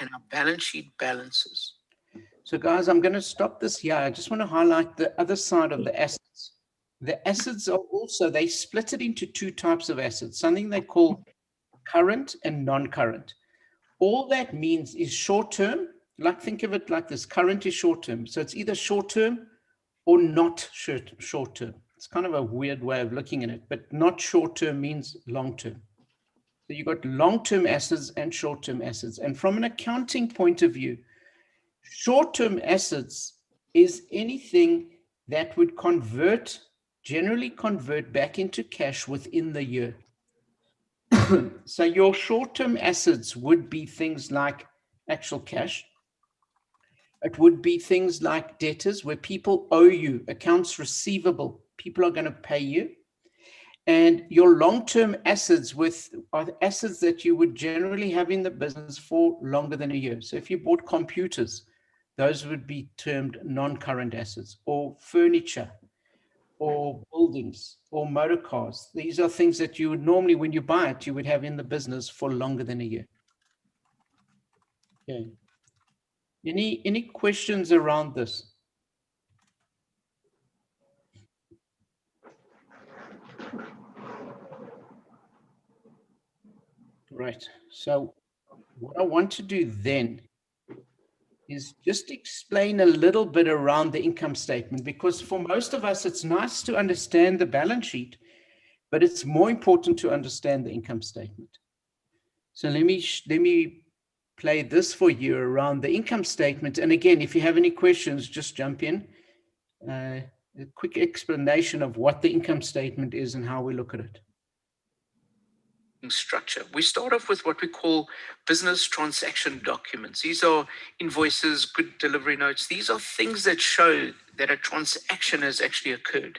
A: and our balance sheet balances. So guys, I'm going to stop this here. I just want to highlight the other side of the assets. The assets are also, they split it into two types of assets, something they call current and non-current. All that means is short-term, like think of it like this, current is short-term. So it's either short-term or not short-term. It's kind of a weird way of looking at it, but not short-term means long-term. So you've got long-term assets and short-term assets. And from an accounting point of view, short-term assets is anything that would generally convert back into cash within the year. So your short-term assets would be things like actual cash. It would be things like debtors where people owe you, accounts receivable, people are going to pay you. And your long-term assets are assets that you would generally have in the business for longer than a year. So if you bought computers, those would be termed non-current assets, or furniture, or buildings, or motor cars. These are things that you would normally, when you buy it, you would have in the business for longer than a year. Okay. Any questions around this? Right. So what I want to do then is just explain a little bit around the income statement, because for most of us, it's nice to understand the balance sheet, but it's more important to understand the income statement. So let me play this for you around the income statement. And again, if you have any questions, just jump in. A quick explanation of what the income statement is and how we look at it. Structure. We start off with what we call business transaction documents. These are invoices, good delivery notes. These are things that show that a transaction has actually occurred,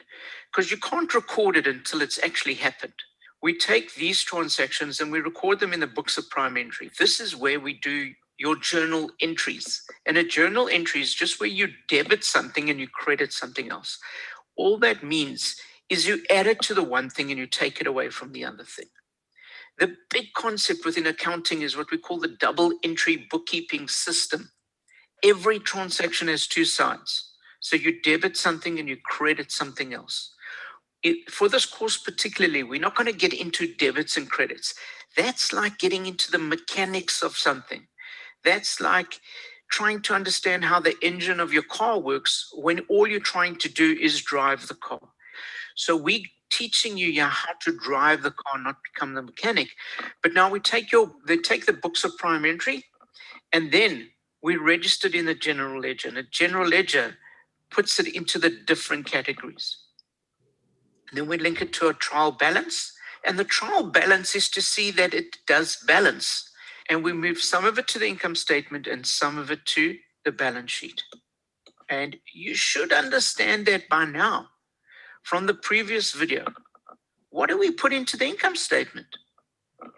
A: because you can't record it until it's actually happened. We take these transactions and we record them in the books of prime entry. This is where we do your journal entries. And a journal entry is just where you debit something and you credit something else. All that means is you add it to the one thing and you take it away from the other thing. The big concept within accounting is what we call the double entry bookkeeping system. Every transaction has two sides. So you debit something and you credit something else. For this course particularly, we're not going to get into debits and credits. That's like getting into the mechanics of something. That's like trying to understand how the engine of your car works when all you're trying to do is drive the car. So we teaching you how to drive the car, not become the mechanic. But now they take the books of prime entry, and then we registered in the general ledger. And the general ledger puts it into the different categories. And then we link it to a trial balance. And the trial balance is to see that it does balance. And we move some of it to the income statement and some of it to the balance sheet. And you should understand that by now. From the previous video, what do we put into the income statement?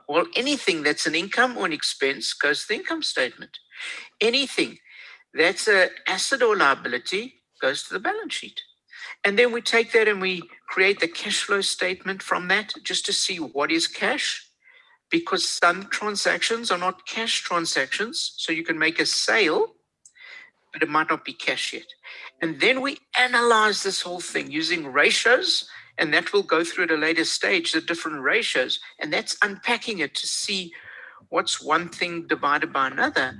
A: Well, anything that's an income or an expense goes to the income statement. Anything that's an asset or liability goes to the balance sheet. And then we take that and we create the cash flow statement from that just to see what is cash, because some transactions are not cash transactions. So you can make a sale, but it might not be cash yet. And then we analyze this whole thing using ratios, and that will go through at a later stage, the different ratios. And that's unpacking it to see what's one thing divided by another,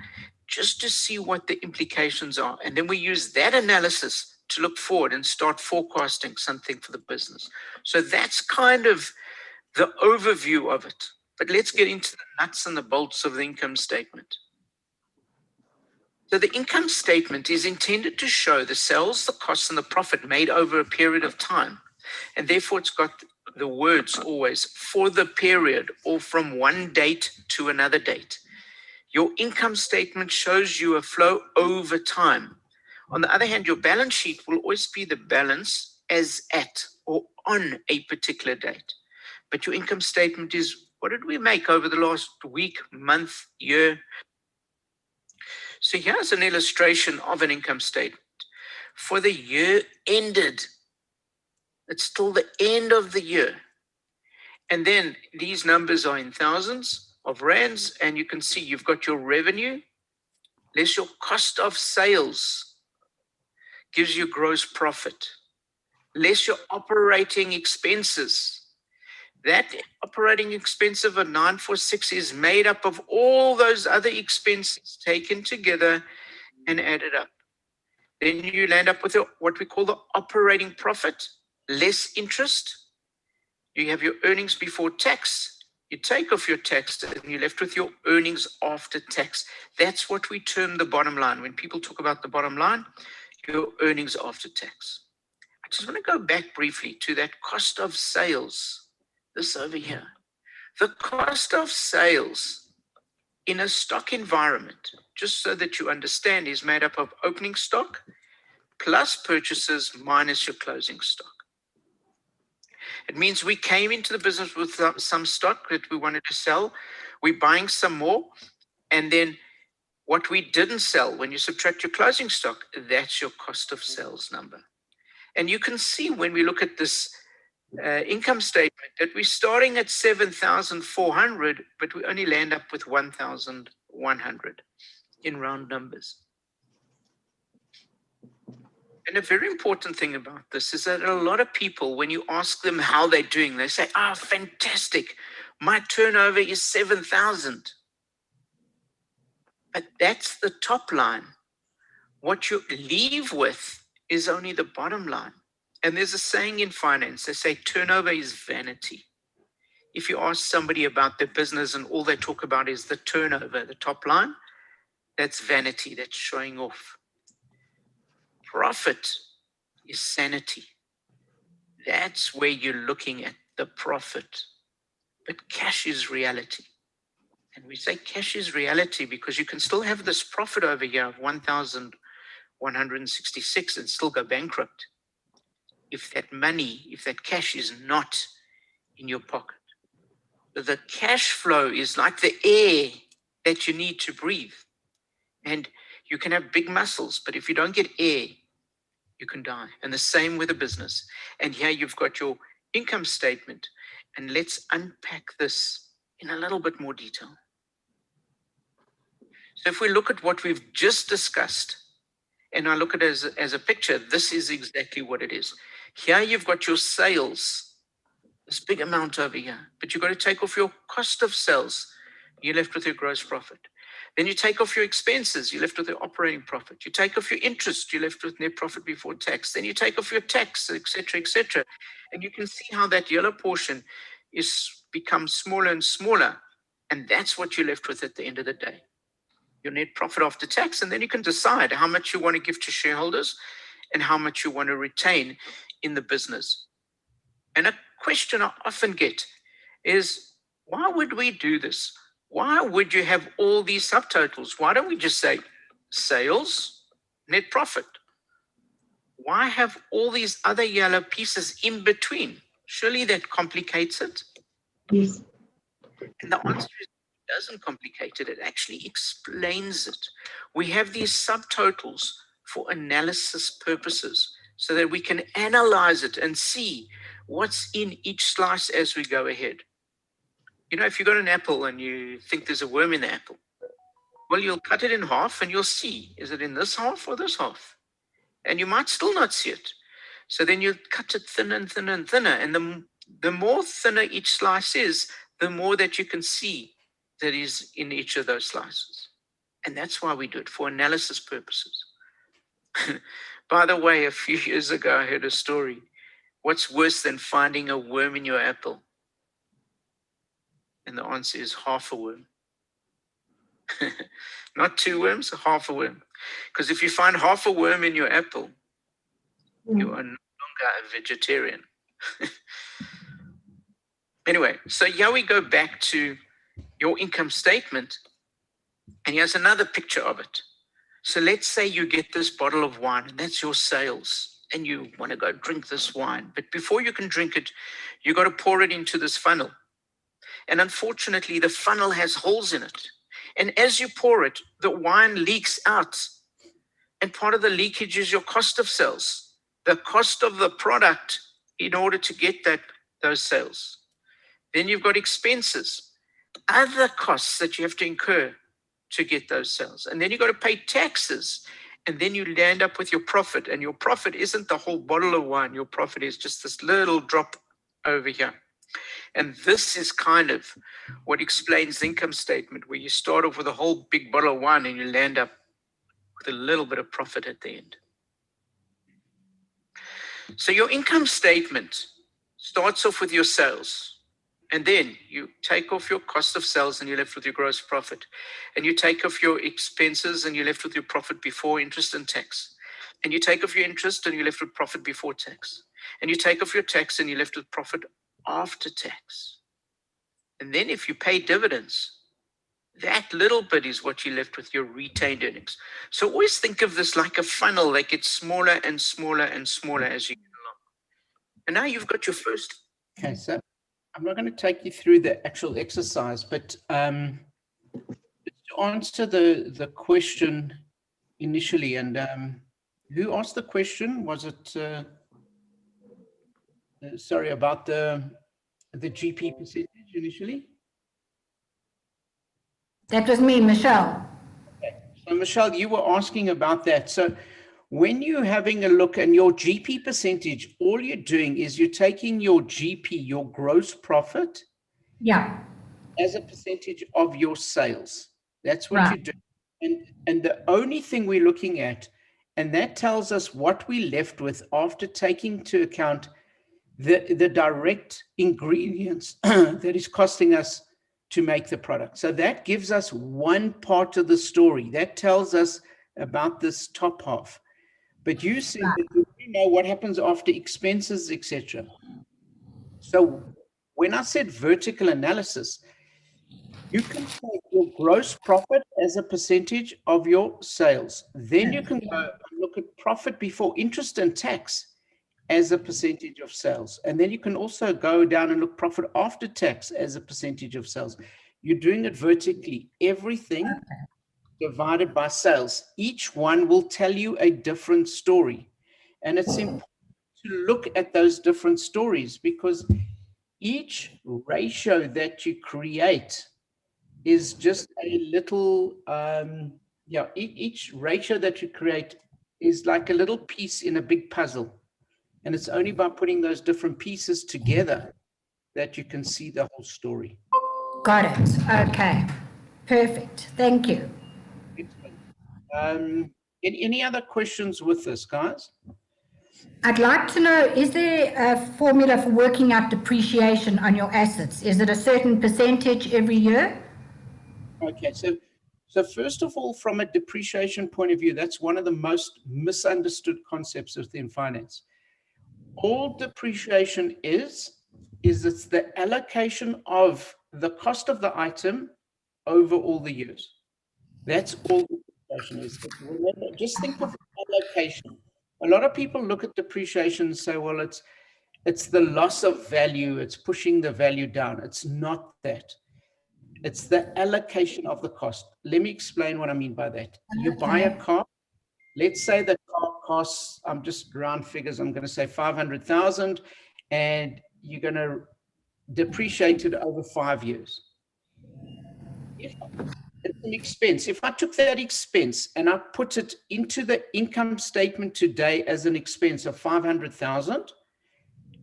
A: just to see what the implications are. And then we use that analysis to look forward and start forecasting something for the business. So that's kind of the overview of it. But let's get into the nuts and the bolts of the income statement. So the income statement is intended to show the sales, the costs, and the profit made over a period of time. And therefore, it's got the words always for the period or from one date to another date. Your income statement shows you a flow over time. On the other hand, your balance sheet will always be the balance as at or on a particular date. But your income statement is, what did we make over the last week, month, year? So here's an illustration of an income statement. For the year ended, it's still the end of the year. And then these numbers are in thousands of rands, and you can see you've got your revenue, less your cost of sales, gives you gross profit, less your operating expenses. That operating expense of a 946 is made up of all those other expenses taken together and added up. Then you land up with what we call the operating profit, less interest. You have your earnings before tax. You take off your tax and you're left with your earnings after tax. That's what we term the bottom line. When people talk about the bottom line, your earnings after tax. I just want to go back briefly to that cost of sales. This over here. The cost of sales in a stock environment, just so that you understand, is made up of opening stock plus purchases minus your closing stock. It means we came into the business with some stock that we wanted to sell. We're buying some more. And then what we didn't sell, when you subtract your closing stock, that's your cost of sales number. And you can see when we look at this income statement that we're starting at 7,400, but we only land up with 1,100 in round numbers. And a very important thing about this is that a lot of people, when you ask them how they're doing, they say, fantastic, my turnover is 7,000. But that's the top line. What you leave with is only the bottom line. And there's a saying in finance, they say turnover is vanity. If you ask somebody about their business and all they talk about is the turnover, the top line, that's vanity, that's showing off. Profit is sanity. That's where you're looking at the profit. But cash is reality. And we say cash is reality because you can still have this profit over here of 1,166 and still go bankrupt. If that money, if that cash is not in your pocket. The cash flow is like the air that you need to breathe. And you can have big muscles, but if you don't get air, you can die. And the same with a business. And here you've got your income statement. And let's unpack this in a little bit more detail. So if we look at what we've just discussed, and I look at it as a picture, this is exactly what it is. Here you've got your sales, this big amount over here, but you've got to take off your cost of sales. you're left with your gross profit. Then you take off your expenses, you're left with your operating profit. You take off your interest, you're left with net profit before tax. Then you take off your tax, etc., etc. And you can see how that yellow portion becomes smaller and smaller. And that's what you're left with at the end of the day. Your net profit after tax. And then you can decide how much you want to give to shareholders and how much you want to retain in the business. And a question I often get is, why would we do this? Why would you have all these subtotals? Why don't we just say sales, net profit? Why have all these other yellow pieces in between? Surely that complicates it.
F: Yes.
A: And the answer is, it doesn't complicate it. It actually explains it. We have these subtotals for analysis purposes so that we can analyze it and see what's in each slice as we go ahead. You know, if you got an apple and you think there's a worm in the apple, well, you'll cut it in half and you'll see, is it in this half or this half? And you might still not see it. So then you cut it thinner and thinner and thinner. And the more thinner each slice is, the more that you can see that is in each of those slices. And that's why we do it, for analysis purposes. By the way, a few years ago, I heard a story. What's worse than finding a worm in your apple? And the answer is half a worm. Not 2 worms, half a worm. Because if you find half a worm in your apple, you are no longer a vegetarian. Anyway, so here we go back to your income statement. And here's another picture of it. So let's say you get this bottle of wine, and that's your sales, and you want to go drink this wine. But before you can drink it, you got to pour it into this funnel. And unfortunately, the funnel has holes in it. And as you pour it, the wine leaks out. And part of the leakage is your cost of sales, the cost of the product in order to get those sales. Then you've got expenses, other costs that you have to incur to get those sales. And then you've got to pay taxes. And then you land up with your profit. And your profit isn't the whole bottle of wine. Your profit is just this little drop over here. And this is kind of what explains the income statement, where you start off with a whole big bottle of wine and you land up with a little bit of profit at the end. So your income statement starts off with your sales. And then you take off your cost of sales and you're left with your gross profit. And you take off your expenses and you're left with your profit before interest and tax. And you take off your interest and you're left with profit before tax. And you take off your tax and you're left with profit after tax. And then if you pay dividends, that little bit is what you left with, your retained earnings. So always think of this like a funnel that gets smaller and smaller and smaller as you get along. And now you've got your first.
E: Okay, so I'm not going to take you through the actual exercise, but to answer the question initially, and who asked the question? Was it, sorry, about the GP percentage initially?
B: That was me, Michelle.
E: Okay. So Michelle, you were asking about that. So when you're having a look at your GP percentage, all you're doing is you're taking your GP, your gross profit, as a percentage of your sales. That's what you're doing. And the only thing we're looking at, and that tells us what we left with after taking into account the direct ingredients that is costing us to make the product. So that gives us one part of the story. That tells us about this top half. But you said that we know what happens after expenses, etc. So when I said vertical analysis, you can take your gross profit as a percentage of your sales. Then you can go and look at profit before interest and tax as a percentage of sales. And then you can also go down and look profit after tax as a percentage of sales. You're doing it vertically. Everything divided by sales. Each one will tell you a different story. And it's important to look at those different stories, because each ratio that you create is just a little, each ratio that you create is like a little piece in a big puzzle. And it's only by putting those different pieces together that you can see the whole story.
B: Got it. Okay. Perfect. Thank you.
A: Excellent. Any other questions with this, guys?
B: I'd like to know, is there a formula for working out depreciation on your assets? Is it a certain percentage every year?
A: Okay, so first of all, from a depreciation point of view, that's one of the most misunderstood concepts within finance. All depreciation is it's the allocation of the cost of the item over all the years. That's all depreciation is. Remember, just think of allocation. A lot of people look at depreciation and say, well, it's the loss of value, it's pushing the value down. It's not that. It's the allocation of the cost. Let me explain what I mean by that. You buy a car. Let's say the car costs, I'm just round figures, I'm going to say 500,000, and you're going to depreciate it over 5 years. If it's an expense, if I took that expense and I put it into the income statement today as an expense of 500,000,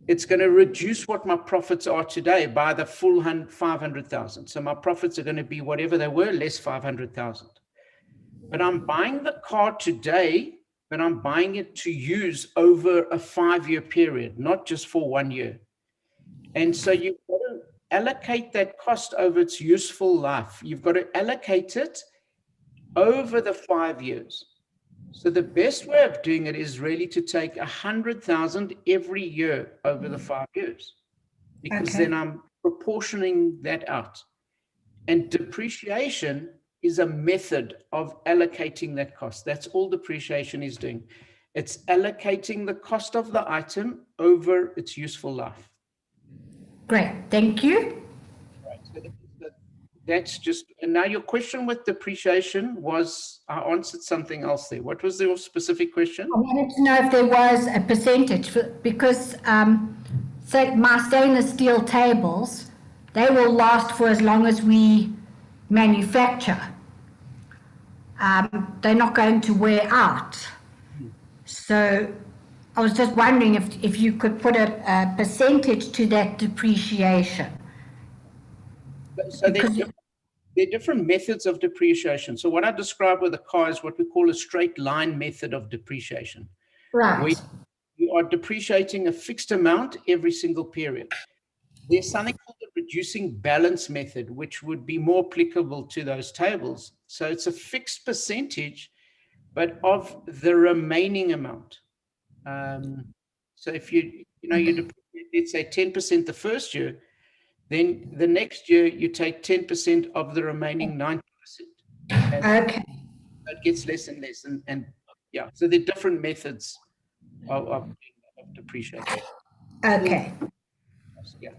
A: it's going to reduce what my profits are today by the full 500,000. So my profits are going to be whatever they were, less 500,000. But I'm buying the car today, but I'm buying it to use over a 5-year period, not just for 1 year. And so you've got to allocate that cost over its useful life. You've got to allocate it over the 5 years. So the best way of doing it is really to take 100,000 every year over the 5 years, because then I'm proportioning that out. And depreciation is a method of allocating that cost. That's all depreciation is doing. It's allocating the cost of the item over its useful life.
B: Great, thank you.
A: Right. So that's just, and now your question with depreciation was, I answered something else there. What was your specific question?
B: I wanted to know if there was a percentage, because say my stainless steel tables, they will last for as long as we manufacture. They're not going to wear out. So I was just wondering if you could put a percentage to that depreciation.
A: So there are different methods of depreciation. So what I described with the car is what we call a straight line method of depreciation.
B: Right.
A: Where you are depreciating a fixed amount every single period. There's something called the reducing balance method, which would be more applicable to those tables. So it's a fixed percentage, but of the remaining amount. So if you depreciate, let's say 10% the first year, then the next year you take 10% of the remaining 90%.
B: Okay.
A: It gets less and less. And yeah, so there are different methods of depreciation.
B: Okay.
A: Yeah.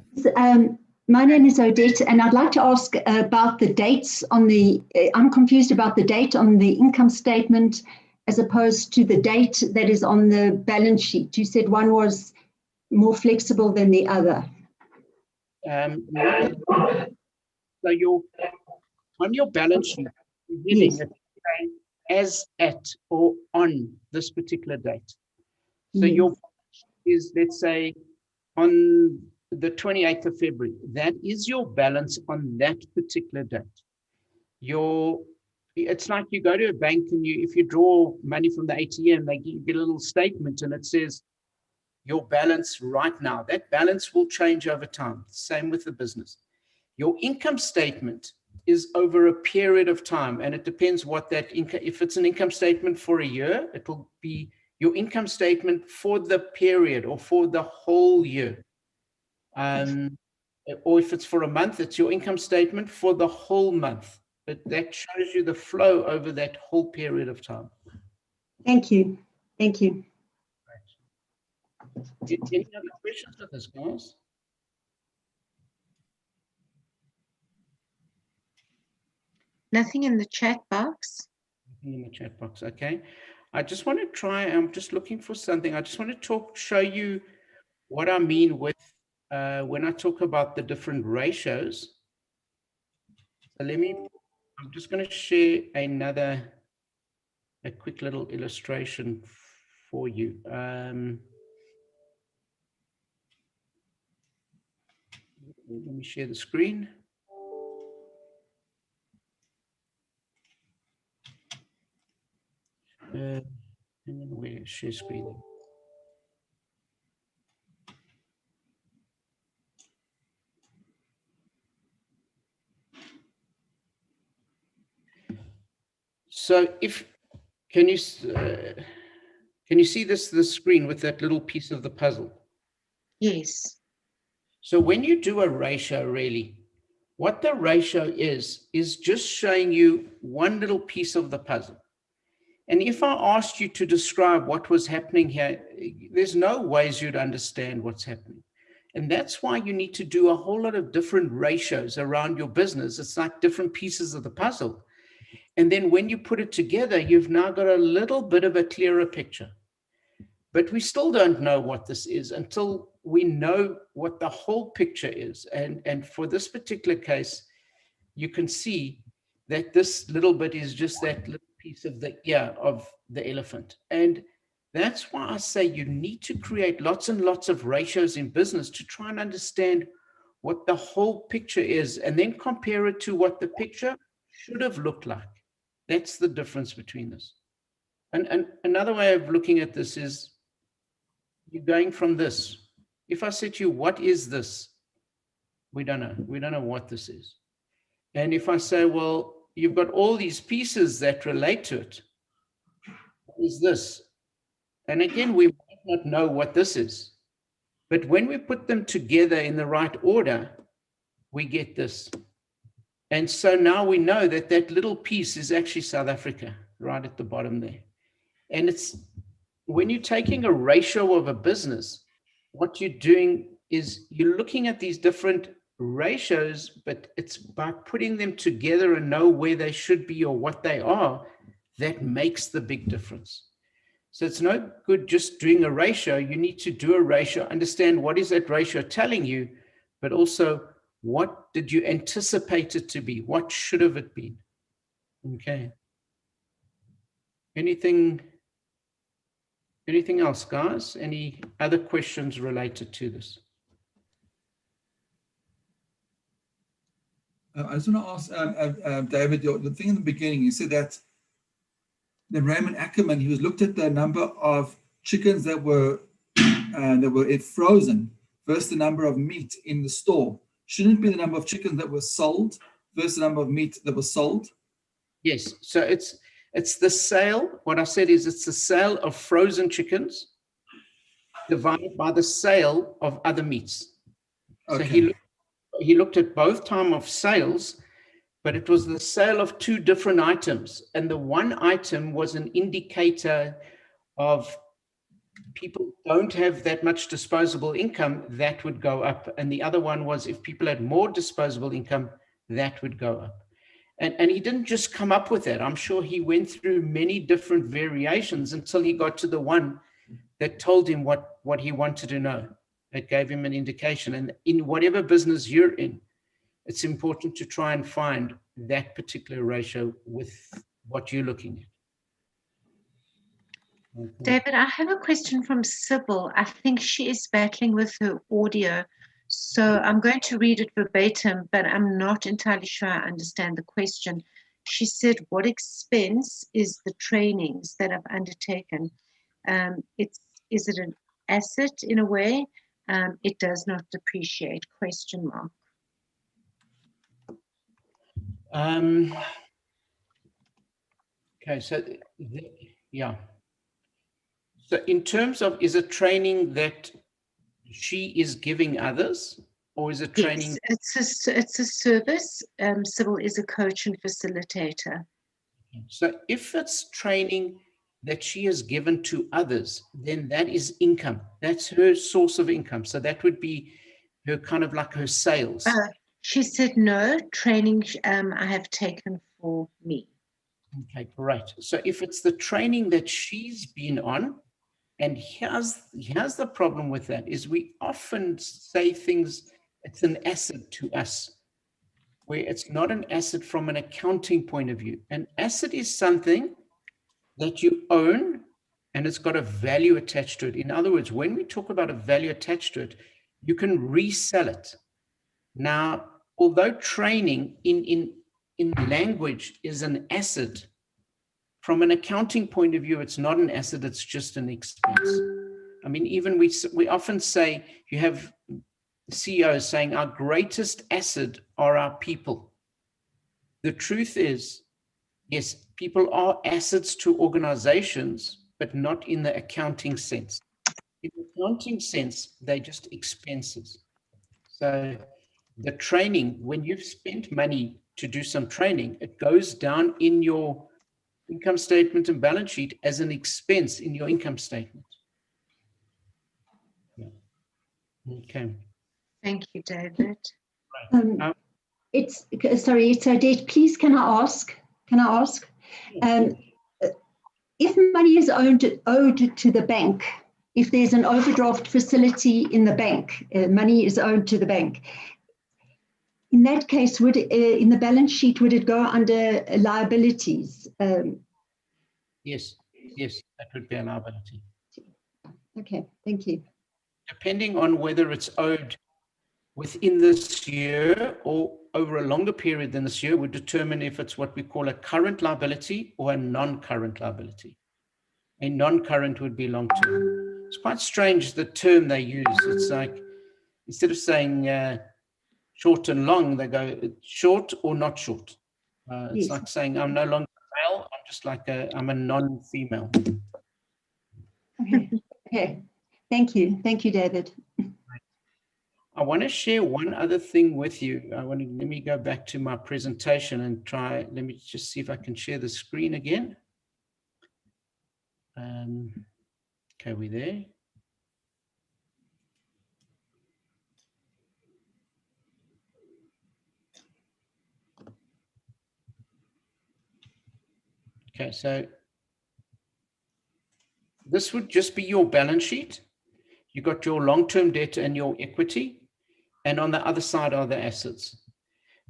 F: My name is Odette, and I'd like to ask about the dates on the, I'm confused about the date on the income statement as opposed to the date that is on the balance sheet. You said one was more flexible than the other.
A: So on your balance sheet, you're
F: Yes.
A: it as at or on this particular date. So
F: Yes.
A: your is, let's say, on the 28th of February. That is your balance on that particular date. It's like you go to a bank and if you draw money from the ATM, they get a little statement and it says your balance right now. That balance will change over time. Same with the business. Your income statement is over a period of time, and it depends what that income. If it's an income statement for a year, it will be your income statement for the period or for the whole year. Or if it's for a month, it's your income statement for the whole month. But that shows you the flow over that whole period of time.
F: Thank you. Thank you.
A: Right. Any other questions with this, guys?
G: Nothing in the chat box.
A: Nothing in the chat box. Okay. I just want to try. I'm just looking for something. I just want to show you what I mean with when I talk about the different ratios. So I'm just going to share a quick little illustration for you. Let me share the screen. And then we'll share screen. So can you see the screen with that little piece of the puzzle?
G: Yes.
A: So when you do a ratio, really, what the ratio is just showing you one little piece of the puzzle. And if I asked you to describe what was happening here, there's no ways you'd understand what's happening. And that's why you need to do a whole lot of different ratios around your business. It's like different pieces of the puzzle. And then when you put it together, you've now got a little bit of a clearer picture. But we still don't know what this is until we know what the whole picture is. And for this particular case, you can see that this little bit is just that little piece of the ear of the elephant. And that's why I say you need to create lots and lots of ratios in business to try and understand what the whole picture is, and then compare it to what the picture should have looked like. That's the difference between this. And another way of looking at this is you're going from this. If I said to you, what is this? We don't know. We don't know what this is. And if I say, well, you've got all these pieces that relate to it, what is this? And again, we might not know what this is. But when we put them together in the right order, we get this. And so now we know that that little piece is actually South Africa, right at the bottom there. And it's when you're taking a ratio of a business, what you're doing is you're looking at these different ratios, but it's by putting them together and know where they should be or what they are, that makes the big difference. So it's no good just doing a ratio. You need to do a ratio, understand what is that ratio telling you, but also what did you anticipate it to be? What should have it been? Okay. Anything else, guys? Any other questions related to this?
D: I just want to ask, David, the thing in the beginning, you said that the Raymond Ackerman, he was looked at the number of chickens that were frozen versus the number of meat in the store. Shouldn't it be the number of chickens that were sold versus the number of meat that was sold?
A: Yes. So it's the sale. What I said is it's the sale of frozen chickens divided by the sale of other meats.
D: Okay.
A: So he looked at both time of sales, but it was the sale of two different items. And the one item was an indicator of people don't have that much disposable income, that would go up. And the other one was if people had more disposable income, that would go up. And he didn't just come up with that. I'm sure he went through many different variations until he got to the one that told him what he wanted to know. That gave him an indication. And in whatever business you're in, it's important to try and find that particular ratio with what you're looking at. Okay.
G: David, I have a question from Sybil. I think she is battling with her audio. So I'm going to read it verbatim, but I'm not entirely sure I understand the question. She said, what expense is the trainings that I've undertaken? Is it an asset in a way? It does not depreciate, ?
A: Okay, so yeah. So in terms of, is it training that she is giving others, or is it training?
G: Yes, it's a service. Sybil is a coach and facilitator.
A: So if it's training that she has given to others, then that is income. That's her source of income. So that would be her kind of like her sales.
G: She said, no, training I have taken for me.
A: Okay, great. So if it's the training that she's been on, and here's the problem with that, is we often say things, it's an asset to us, where it's not an asset from an accounting point of view. An asset is something that you own and it's got a value attached to it. In other words, when we talk about a value attached to it, you can resell it. Now, although training in language is an asset, from an accounting point of view, it's not an asset, it's just an expense. I mean, even we often say, you have CEOs saying our greatest asset are our people. The truth is, yes, people are assets to organizations, but not in the accounting sense. In the accounting sense, they're just expenses. So the training, when you've spent money to do some training, it goes down in your income statement and balance sheet as an expense in your income statement. Yeah. Okay.
G: Thank you, David.
F: It's sorry, it's Odette. Please, can I ask? If money is owed to the bank, if there's an overdraft facility in the bank, money is owed to the bank. In that case, would in the balance sheet, would it go under liabilities?
A: Yes, that would be a liability.
F: Okay, thank you.
A: Depending on whether it's owed within this year or over a longer period than this year, would determine if it's what we call a current liability or a non-current liability. A non-current would be long-term. It's quite strange, the term they use. It's like, instead of saying short and long, they go short or not short. It's
F: Yes.
A: like saying I'm no longer male, I'm just like I'm a non-female.
F: Okay. Thank you, David.
A: I want to share one other thing with you. Let me go back to my presentation and let me just see if I can share the screen again. Okay, we there? Okay, so this would just be your balance sheet. You got your long-term debt and your equity, and on the other side are the assets.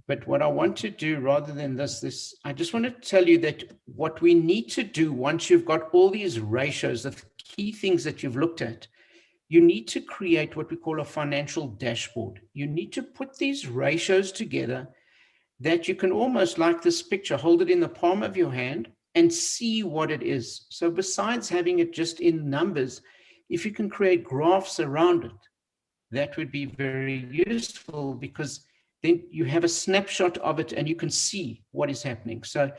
A: But what I want to do rather than this, I just want to tell you that what we need to do once you've got all these ratios, the key things that you've looked at, you need to create what we call a financial dashboard. You need to put these ratios together that you can almost, like this picture, hold it in the palm of your hand and see what it is. So besides having it just in numbers, if you can create graphs around it, that would be very useful, because then you have a snapshot of it and you can see what is happening. So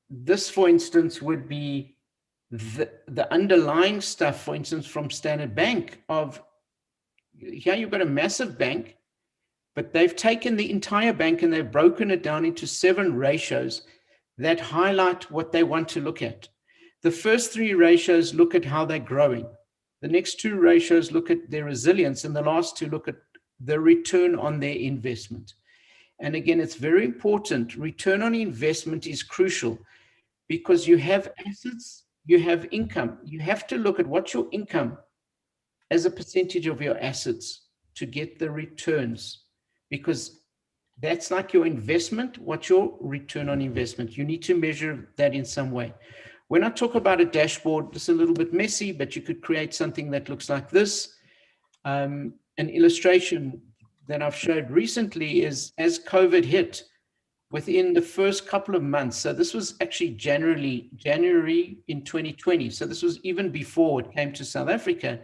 A: this, for instance, would be the underlying stuff, for instance, from Standard Bank of, here you've got a massive bank, but they've taken the entire bank and they've broken it down into 7 ratios that highlight what they want to look at. The first 3 ratios look at how they're growing. The next 2 ratios look at their resilience, and the last 2 look at the return on their investment. And again, it's very important. Return on investment is crucial, because you have assets, you have income. You have to look at what's your income as a percentage of your assets to get the returns, because that's like your investment. What's your return on investment? You need to measure that in some way. When I talk about a dashboard, it's a little bit messy, but you could create something that looks like this. An illustration that I've showed recently is, as COVID hit, within the first couple of months, so this was actually January in 2020, so this was even before it came to South Africa.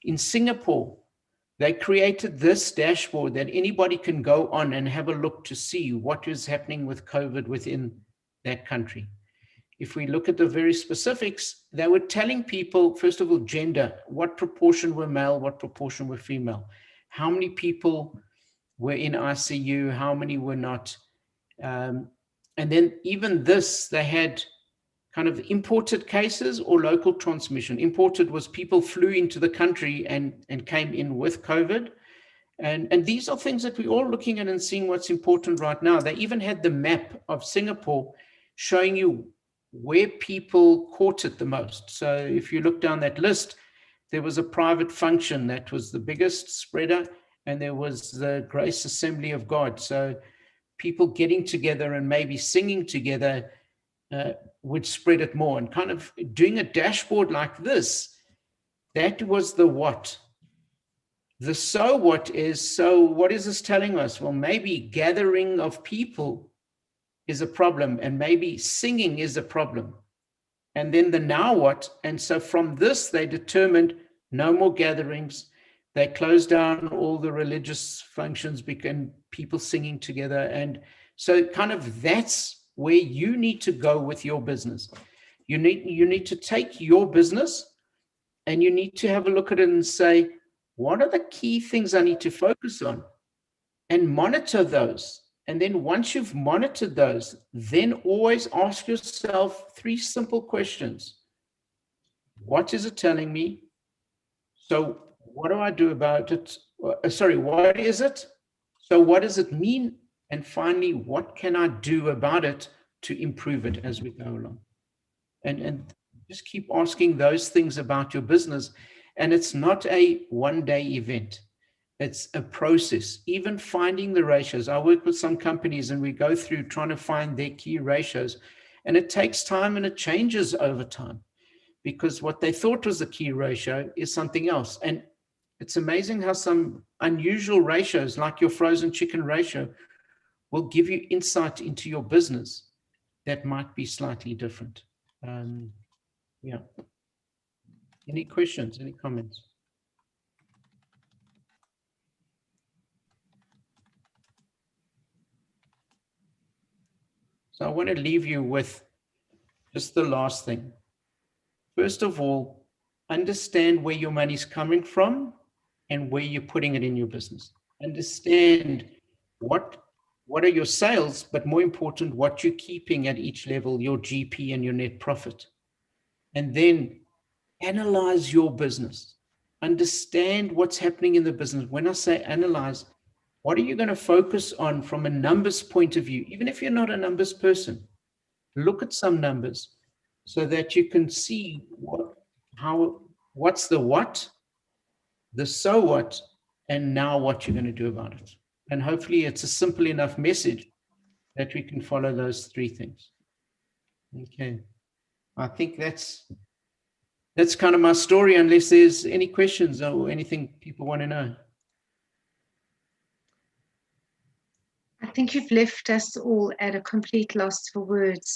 A: In Singapore, they created this dashboard that anybody can go on and have a look to see what is happening with COVID within that country. If we look at the very specifics, they were telling people, first of all, gender, what proportion were male, what proportion were female, how many people were in ICU, how many were not. And then even this, they had kind of imported cases or local transmission. Imported was people flew into the country and came in with COVID. And these are things that we're all looking at and seeing what's important right now. They even had the map of Singapore showing you where people caught it the most. So if you look down that list, there was a private function that was the biggest spreader, and there was the Grace Assembly of God. So people getting together and maybe singing together would spread it more. And kind of doing a dashboard like this, that was the what. The so what is, so what is this telling us? Well, maybe gathering of people is a problem, and maybe singing is a problem. And then the now what? And so from this, they determined no more gatherings. They closed down all the religious functions, began people singing together. And so kind of that's where you need to go with your business. You need to take your business and you need to have a look at it and say, what are the key things I need to focus on? And monitor those. And then once you've monitored those, then always ask yourself 3 simple questions. What is it telling me? So what do I do about it? Sorry, what is it? So what does it mean? And finally, what can I do about it to improve it as we go along? And just keep asking those things about your business. And it's not a one-day event. It's a process. Even finding the ratios. I work with some companies and we go through trying to find their key ratios. And it takes time and it changes over time, because what they thought was the key ratio is something else. And it's amazing how some unusual ratios, like your frozen chicken ratio, will give you insight into your business that might be slightly different. Yeah. Any questions, any comments? So I want to leave you with just the last thing. First of all, understand where your money's coming from and where you're putting it in your business. Understand what are your sales, but more important, what you're keeping at each level, your GP and your net profit. And then analyze your business. Understand what's happening in the business. When I say analyze, what are you going to focus on from a numbers point of view? Even if you're not a numbers person, look at some numbers so that you can see what's the what, the so what, and now what you're going to do about it. And hopefully it's a simple enough message that we can follow those 3 things. Okay. I think that's kind of my story, unless there's any questions or anything people want to know.
G: I think you've left us all at a complete loss for words.